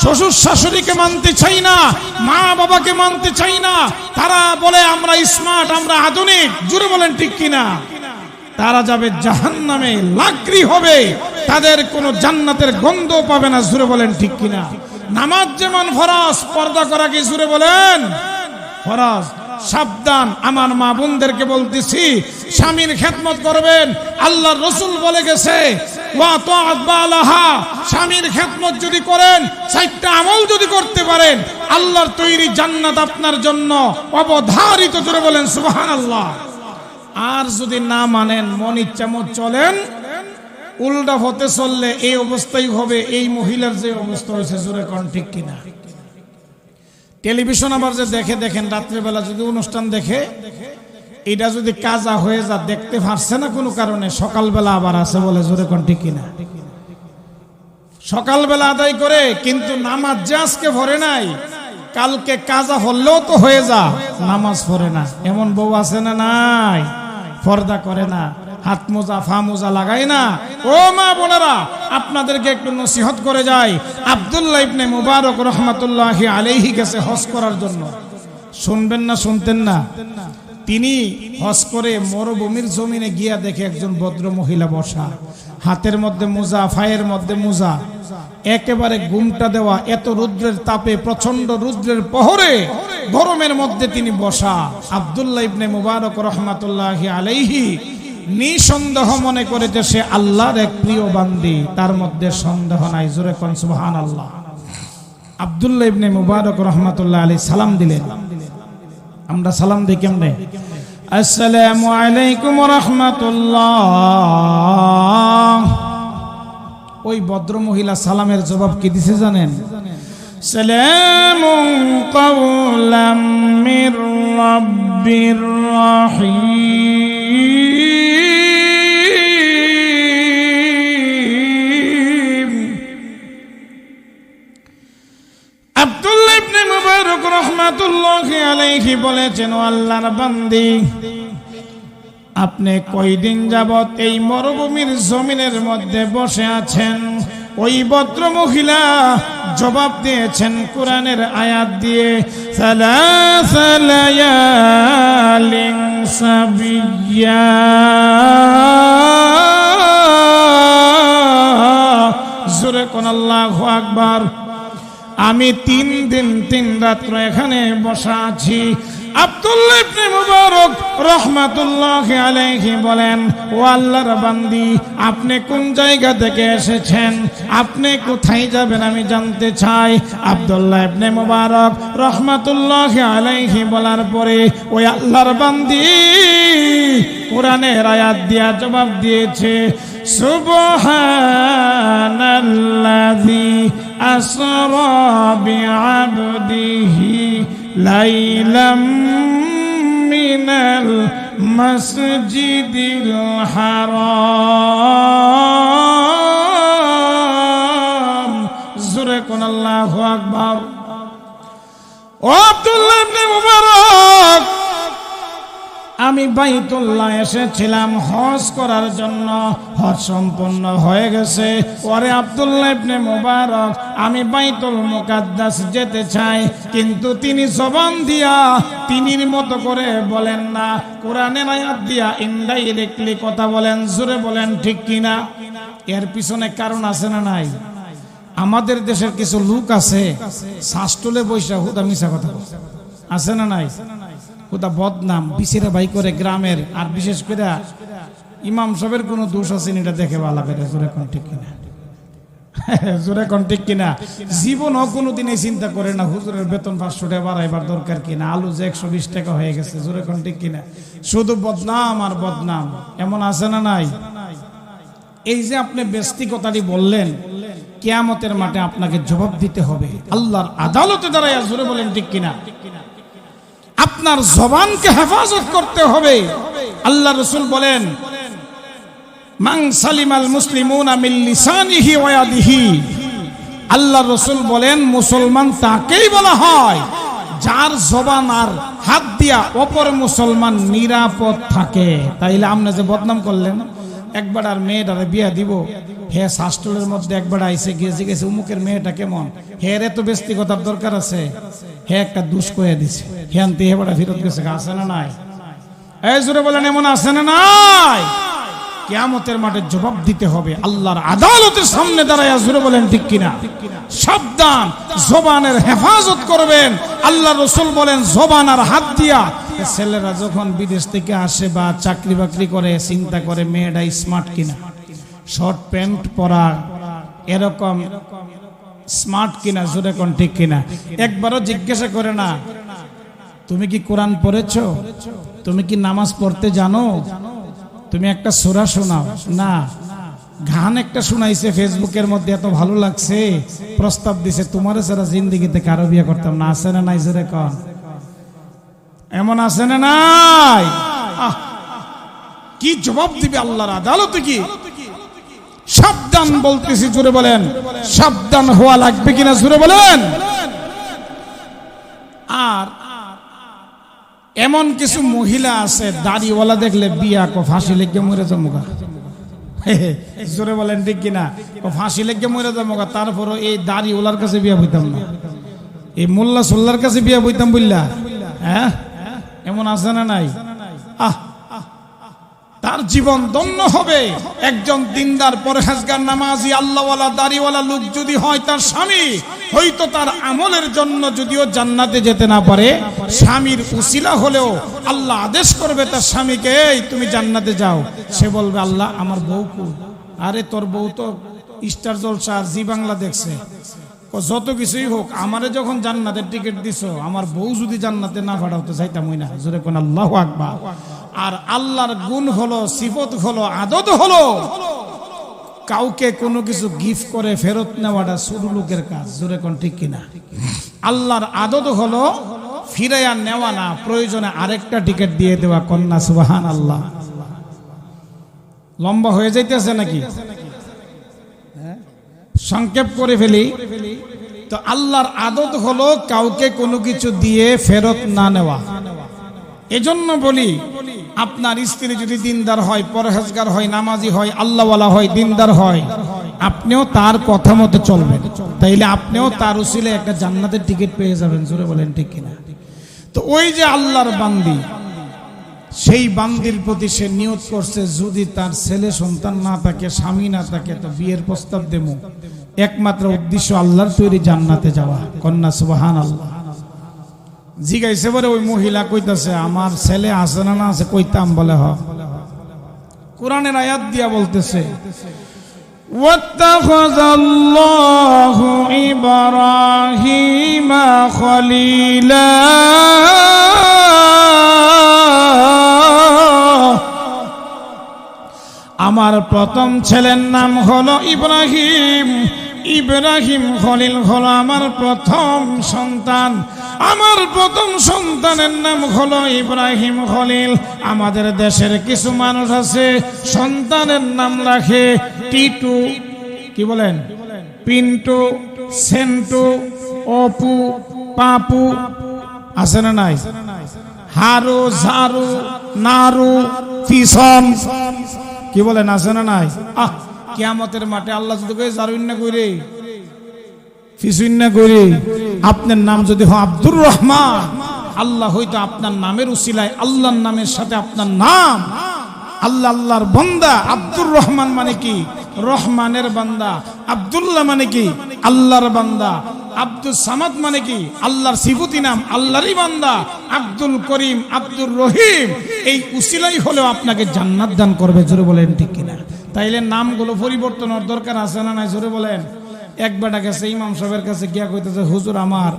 শ্বশুর শাশুড়িকে মানতে চাই না, মা বাবাকে মানতে চাই না, তারা বলে আমরা স্মার্ট, আমরা আধুনিক, জুড়ে বলেন ঠিক কিনা। তারা যাবে জাহান্নামে, লাকড়ি হবে, তাদের কোনো জান্নাতের গন্ধ পাবে না, জুড়ে বলেন ঠিক কিনা। নামাজ যেমন ফরজ, পর্দা করা কি, জুড়ে বলেন ফরজ। সাবধান, আমার মা বোনদেরকে বলতেছি, স্বামীর খেদমত করবেন, আল্লাহর রাসূল বলে গেছে, ওয়া তাআত বালাহা, স্বামীর খেদমত যদি করেন, 4টা আমল যদি করতে পারেন, আল্লাহর তৈরি জান্নাত আপনার জন্য অবধারিত, জোরে বলেন সুবহানাল্লাহ। আর যদি না মানেন, মন ইচ্ছা মত চলেন, উল্টা হতে চললে এই অবস্থাই হবে, এই মহিলার যে অবস্থা হয়েছে, জোরে কোন ঠিক কিনা। টেলিভিশন আবার যে দেখে, দেখেন রাত্রেবেলা যদি অনুষ্ঠান দেখে, এটা যদি কাজা হয়ে যা, দেখতে পারছে না কোনো কারণে, সকালবেলা আবার আছে বলে, জোরে কোন ঠিক কিনা। সকালবেলা আদায় করে, কিন্তু নামাজ যে আজকে পড়ে নাই, কালকে কাজা হলেও তো হয়ে যা, নামাজ পড়ে না, এমন বউ আছে না নাই? পর্দা করে না, হাত মোজা ফা মোজা লাগায় না। ও মা বোনেরা, আপনাদেরকে একটু নসিহত করে যাই। আব্দুল্লাহ ইবনে মুবারক রহমাতুল্লাহি আলাইহি গেছে হজ করার জন্য, শুনবেন না, শুনতেন না? তিনি হজ করে মরুভূমির জমিনে গিয়া দেখে একজন ভদ্র মহিলা বসা, হাতের মধ্যে মোজা, ফায়ের মধ্যে মোজা, একেবারে ঘুমটা দেওয়া, এত রৌদ্রের তাপে, প্রচন্ড রৌদ্রের প্রহরে, গরমের মধ্যে তিনি বসা। আব্দুল্লাহ ইবনে মুবারক রহমাতুল্লাহি আলাইহি নিঃসন্দেহ মনে করেছে সে আল্লাহর এক প্রিয় বান্দি, তার মধ্যে সন্দেহ নাই, জোরে কোন সুবহানাল্লাহ। আব্দুল্লাহ ইবনে মুবারক রাহমাতুল্লাহ আলাইহি সালাম দিলেন। আমরা সালাম দিই কেমনে? আসসালামু আলাইকুম ওয়া রাহমাতুল্লাহ। ওই ভদ্র মহিলা সালামের জবাব কি দিছে জানেন? সালামুন কাওলাম মির রাব্বির রাহিম। আব্দুল্লাহ ইবনে মুবারক রাহমাতুল্লাহি আলাইহি বলেছেন, ও আল্লাহর বান্দি, আপনি কয়দিন যাবত এই মরুভূমির জমিনের মধ্যে বসে আছেন? ওই ভদ্র মহিলা জবাব দিয়েছেন কোরআনের আয়াত দিয়ে, সালাসা লায়ালিন সাবিয়্যা। জোরে কোন আল্লাহু আকবার। আমি 3 দিন 3 রাত্র এখানে বসা আছি। আব্দুল্লাহ ইবনে মুবারক রাহমাতুল্লাহি আলাইহি বলেন, ও আল্লাহর বান্দি, আপনি কোন জায়গা থেকে এসেছেন? আপনি কোথায় যাবেন আমি জানতে চাই। আব্দুল্লাহ ইবনে মুবারক রাহমাতুল্লাহি আলাইহি বলার পরে ওই আল্লাহর বান্দি কোরআনের আয়াত দিয়া জবাব দিয়েছে, সুবহানাল্লাযী আসরা বিআবদিহি লাইলাম মিনাল মাসজিদিল হারাম। জোরে কোন আল্লাহু আকবার। ও আব্দুল্লাহ ইবনে মুবারক, আমি বাইতুল্লাহ এসেছিলাম হজ করার জন্য, হজ সম্পন্ন হয়ে গেছে। ওরে আব্দুল্লাহ ইবনে মুবারক, আমি বাইতুল মুকাদ্দাস যেতে চাই, কিন্তু তিনি জবান দিয়া তিনির মতো করে বলেন না, কোরআনের আয়াত দিয়া ইনডাইরেক্টলি কথা বলেন। জোরে বলেন ঠিক কিনা? এর পিছনে কারণ আছে না নাই? আমাদের দেশের কিছু লোক আছে শাস্তুলে বৈশা হুদা মিশা কথা আছে না নাই? হুদা বদনাম বিচিরা বাই করে গ্রামের, আর বিশেষ করে ইমাম সাহেবের কোনো দোষ আছে এটা দেখে ভালো করে। জোরে কোন ঠিক কিনা? জোরে কোন ঠিক কিনা? জীবনও কোনোদিন এই চিন্তা করে না হুজুরের বেতন 500 টাকা বাড়াইবার দরকার কিনা, আলু যে 120 টাকা হয়ে গেছে। জোরে কোন ঠিক কিনা? শুধু বদনাম আর বদনাম। এমন আছে না নাই? এই যে আপনি ব্যস্তিকতাটি বললেন, কিয়ামতের মাঠে আপনাকে জবাব দিতে হবে আল্লাহর আদালতে দাঁড়ায়। জোরে বলেন ঠিক কিনা? আপনার জবানকে হেফাজত করতে হবে। আল্লাহ রাসূল বলেন, মান সালিমাল মুসলিমুনা মিন লিসানিহি ওয়া ইয়াদিহি। আল্লাহ রাসূল বলেন, মুসলমান তাকেই বলা হয় যার জবান আর হাত দিয়া অপর মুসলমান নিরাপদ থাকে। তাইলে আপনি যে বদনাম করলেন, একবার আর মেয়েটারে বিয়া দিব, হে শাস্ত্রের মধ্যে একবার আইসে গিয়েছে গেছে উমুকের মেয়েটা কেমন, হে এত ব্যস্তিকতার দরকার আছে, হে একটা দুষ কয়ে দিছে, হে আনতে হে বড় ফিরত গেছে। আছে না নাই? এই জোরে বলেন এমন আছে না নাই? কিয়ামতের মাঠে জবাব দিতে হবে আল্লাহর আদালতের সামনে দাঁড়ায়া। জোরে বলেন ঠিক কিনা? সাবধান, জবানের হেফাজত করবেন। আল্লাহ রাসূল বলেন, জবান আর হাত দিয়া। ছেলেরা যখন বিদেশ থেকে আসে বা চাকরি বাকরি করে, চিন্তা করে মেয়েটা স্মার্ট কিনা, শর্ট প্যান্ট পরা, এরকম স্মার্ট কিনা। জোরে কোন ঠিক কিনা? একবারও জিজ্ঞাসা করে না, তুমি কি কোরআন পড়েছো? তুমি কি নামাজ পড়তে জানো? তুমি একটা সূরা শোনাও না। গান একটা শোনাইছে ফেসবুকের মধ্যে, এত ভালো লাগছে, প্রস্তাব দিছে, তোমারে ছাড়া জিন্দেগিতে কারো বিয়ে করতাম না। আছে না নাই? জোরে কোন এমন আছে না নাই? কি জবাব দিবে আল্লাহর আদালতে? কি সাবধান বলতেছি। জোরে বলেন সাবধান হওয়া লাগবে কিনা? জোরে বলেন। আর এমন কিছু মহিলা আছে দাড়িওয়ালা দেখলে বিয়া কো ফাঁসি লেগে মরে যামুগা। জোরে বলেন ঠিক কিনা? ও ফাঁসি লেগে মরে যামুগা। তারপরও এই দাড়িওয়ালার কাছে বিয়া বইতাম না, এই মোল্লা সোল্লার কাছে বিয়া বইতাম বললা। হ্যাঁ, এমন আছে না নাই? তার জীবন ধন্য হবে। একজন দিনদার পরহেজগার নামাজি আল্লাহওয়ালা দাড়িওয়ালা লোক যদি হয়, তার স্বামী হয়তো তার আমলের জন্য যদিও জান্নাতে যেতে না পারে, স্বামীর উসিলা হলেও আল্লাহ আদেশ করবে তার স্বামীকে, এই তুমি জান্নাতে যাও। সে বলবে, আল্লাহ আমার বউ কো? আরে তোর বউ তো স্টার জলসা আর জি বাংলা দেখছে, যত কিছুই হোক, আমারে যখন জান্নাতের টিকিট দিছো, আমার বউ যদি জান্নাতে না পাঠাও তো যাইতামই না। জোরে কোন আল্লাহু আকবার। আর আল্লাহর গুণ হলো, সিফত হলো, আদত হলো, কাউকে কোনো কিছু গিফট করে ফেরত নেওয়াটা ছোট লোকের কাজ। জোরে কোন ঠিক কিনা? আল্লাহর আদত হলো ফিরাইয়া নেওয়া না, প্রয়োজনে আরেকটা টিকিট দিয়ে দেওয়া। কন্যা সুবহানাল্লাহ। লম্বা হয়ে যাইতেছে নাকি? সংক্ষেপ করে ফেলি। তো আল্লাহর আদত হলো কাউকে কোনো কিছু দিয়ে ফেরত না নেওয়া। এজন্য বলি, আপনার স্ত্রী যদি দিনদার হয়, পরহেজগার হয়, নামাজি হয়, আল্লাহওয়ালা হয়, দিনদার হয়, আপনিও তার কথা মতো চলবেন, তাইলে আপনিও তার উসিলে একটা জান্নাতের টিকিট পেয়ে যাবেন। জোরে বলেন ঠিক কিনা? তো ওই যে আল্লাহর বান্দি, সেই বান্দির প্রতি সে নিয়ত করছে, যদি তার ছেলে সন্তান না থাকে, স্বামী না থাকে, তো বিয়ের প্রস্তাব দেবো। একমাত্র উদ্দেশ্য আল্লাহর তৈরি জান্নাতে যাওয়া। কন্যা সুবহানাল্লাহ। জিগাইছে বলে ওই মহিলা কইতাছে, আমার ছেলে আছে না আছে? কইতাম। বলে হ। কোরআনের আয়াত দিয়া বলতেছে, ওয়াত্তাখাযাল্লাহু ইব্রাহিমা খলীলা, আমার প্রথম ছেলের নাম হলো ইব্রাহিম। ইব্রাহিম খলিল হলো আমার প্রথম সন্তান। আমার প্রথম সন্তানের নাম হলো ইব্রাহিম খলিল। আমাদের দেশের কিছু মানুষ আছে, সন্তানের নাম রাখে টিটু, কি বলেন, পিন্টু, সেন্টু, অপু, পাপু, আছে না নাই? হারু, ঝাড়ু, নারু, ফিসন, কি বলেন, আছে না নাই? কিয়ামতের মাঠে আল্লাহ যদি কই জারুন্না কইরে, ফিসুন্না কইরে, আপনার নাম যদি হয় আব্দুর রহমান, আল্লাহ হয়তো আপনার নামের উসিলায়, আল্লাহর নামের সাথে আপনার নাম, আল্লাহ আল্লাহর বান্দা। আব্দুর রহমান মানে কি? রহমানের বান্দা। আব্দুল্লাহ মানে কি? আল্লাহর বান্দা। আব্দুল সামাদ মানে কি? আল্লাহর সিফতি নাম, আল্লাহরই বান্দা। আব্দুল করিম, আব্দুর রহিম, এই উসিলাই হলেও আপনাকে জান্নাত দান করবে। জোরে বলেন ঠিক কিনা? তাইলে নামগুলো পরিবর্তনের দরকার আছে না নাই? জোরে বলেন। এক বেটা গেছে ইমাম সাহেবের কাছে গিয়া কইতেছে, হুজুর আমার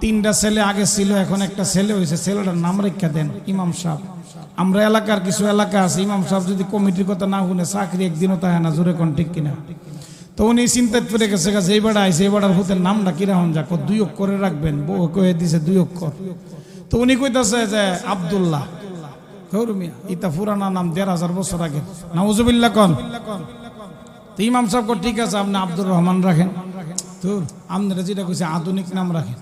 3টা ছেলে আগে ছিল, এখন একটা ছেলে হয়েছে, ছেলেটার নাম রেখা দেন। ইমাম সাহেব, আমরা এলাকার কিছু এলাকা আছে, ইমাম সাহেব যদি কমিটির কথা না শুনে চাকরি একদিনও তাই না। জোরে কোন ঠিক কিনা? তো উনি চিন্তায় পড়ে গেছে, এই বেড়া আইসে, এই বেড়ার ভূতের নামটা কিরকম যাক, 2 অক্ষরে রাখবেন। বউ কয়ে দিছে 2 অক্ষর। তো উনি কইতাছে যে আব্দুল্লাহ। ইতা পুরানা নাম 1,500 বছর আগে। নাউজুবিল্লাহ কোন? তো ইমাম সাহেব ঠিক আছে, আপনি আব্দুর রহমান রাখেন। তো আপনারা যেটা কইছে আধুনিক নাম রাখেন।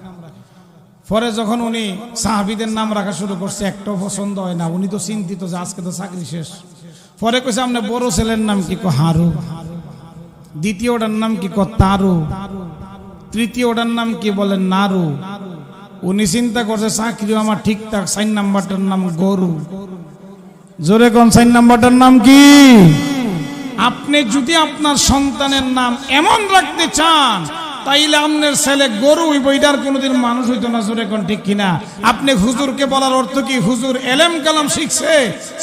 পরে যখন উনি সাহাবীদের নাম রাখা শুরু করছে, একটাও পছন্দ হয় না। উনি তো চিন্তিত যে আজকে তো চাকরি শেষ। পরে কইছে, আপনার বড় ছেলের নাম কি? হারু। দ্বিতীয়টার নাম কি? তারু। তৃতীয়টার নাম কি? বলেন নারু। উনি চিন্তা করছে চাকরিও আমার ঠিকঠাক, 4 নাম্বারটার নাম গরু। জোরে কোন 4 নাম্বারটার নাম কি? আপনি যদি আপনার সন্তানের নাম এমন রাখতে চান, তাইলে আপনার ছেলে গরু হইব, এটার কোনোদিন মানুষ হইতো না। জোরে কোন ঠিক কিনা? আপনি হুজুরকে বলার অর্থ কি? হুজুর এলেম কালাম শিখছে,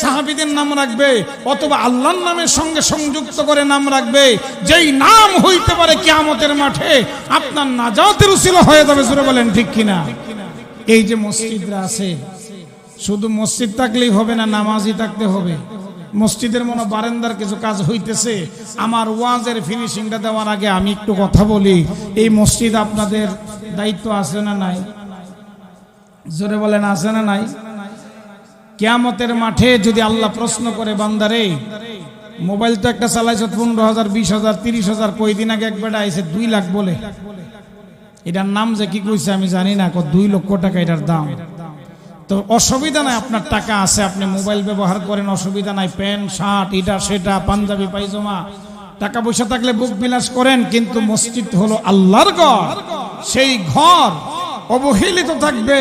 সাহাবীদের নাম রাখবে, অথবা আল্লাহর নামের সঙ্গে সংযুক্ত করে নাম রাখবে, যেই নাম হইতে পারে কিয়ামতের মাঠে আপনার নাজাতের উসিলা হয়ে যাবে। জোরে বলেন ঠিক কিনা? এই যে মসজিদরা আছে, শুধু মসজিদ থাকলেই হবে না, নামাজি থাকতে হবে। মসজিদের মনে বারান্দার কিছু কাজ হইতেছে। আমার ওয়াজের ফিনিশিংটা দেওয়ার আগে আমি একটু কথা বলি। এই মসজিদ আপনাদের দায়িত্ব আছে না নাই? জোরে বলেন আছে না নাই? কিয়ামতের মাঠে যদি আল্লাহ প্রশ্ন করে, বান্দারে মোবাইল তো একটা চালাইছ 15,000, 20,000, 30,000, কয়দিন আগে এক বেটা আইছে 2 লাখ বলে, এটার নাম যে কি কইছে আমি জানি না, 2 লক্ষ টাকা এটার দাম। তো অসুবিধা নাই, আপনার টাকা আছে, আপনি মোবাইল ব্যবহার করেন, অসুবিধা নাই। প্যান্ট শার্ট, এটা সেটা, পাঞ্জাবি পায়জামা, টাকা পয়সা থাকলে বুক বিলাস করেন। কিন্তু মসজিদ হলো আল্লাহর ঘর। সেই ঘর অবহেলিত থাকবে,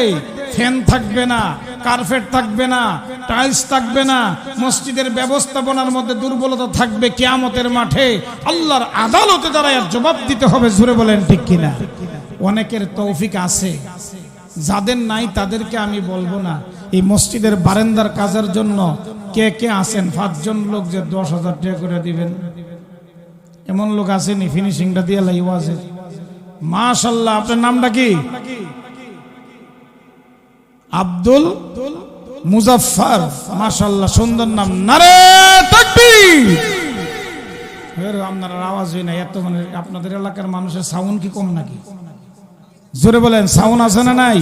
ফ্যান থাকবে না, কার্পেট থাকবে না, টাইলস থাকবে না, মসজিদের ব্যবস্থাপনার মধ্যে দুর্বলতা থাকবে। কিয়ামতের মাঠে আল্লাহর আদালতে দাঁড়ায় জবাব দিতে হবে। জোরে বলেন ঠিক কিনা? অনেকের তৌফিক আছে, যাদের নাই তাদেরকে আমি বলবো না। এই মসজিদের বারান্দার কাজের জন্য কে কে আছেন? 5 জন লোক যে 10,000 টাকা করে দিবেন, এমন লোক আসেনি? ফিনিশিংটা দিয়ে লাইওয়াজে মাশাআল্লাহ, আপনার নামটা কি? আব্দুল মুজাফফর। মাশাআল্লাহ, সুন্দর নাম। নারে তাকবীর। আপনার আওয়াজ হয় না এত, মানে আপনাদের এলাকার মানুষের সাউন্ড কি কম নাকি? জোরে বলেন, সাউন্ড আছে না নাই?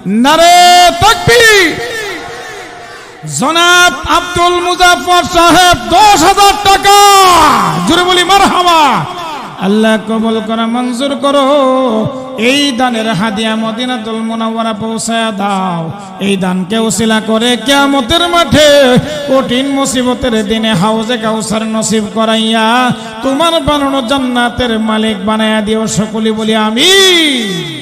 নারে তাকবীর। জনাব আব্দুল মুজাফফর সাহেব 10,000 টাকা। জোরে বলি মারহাবা। আল্লাহ কবুল করে মঞ্জুর করো। এই দানের হাদিয়া মদিনাতুল মুনাওয়ারা পৌঁছায়া দাও। এই দানকে ওসিলা করে কিয়ামতের মাঠে কঠিন মুসিবতের দিনে হাউজে কাউসার নসিব করাইয়া তোমার বানানো জান্নাতের মালিক বানায়া দিও। সকলে বলি আমিন।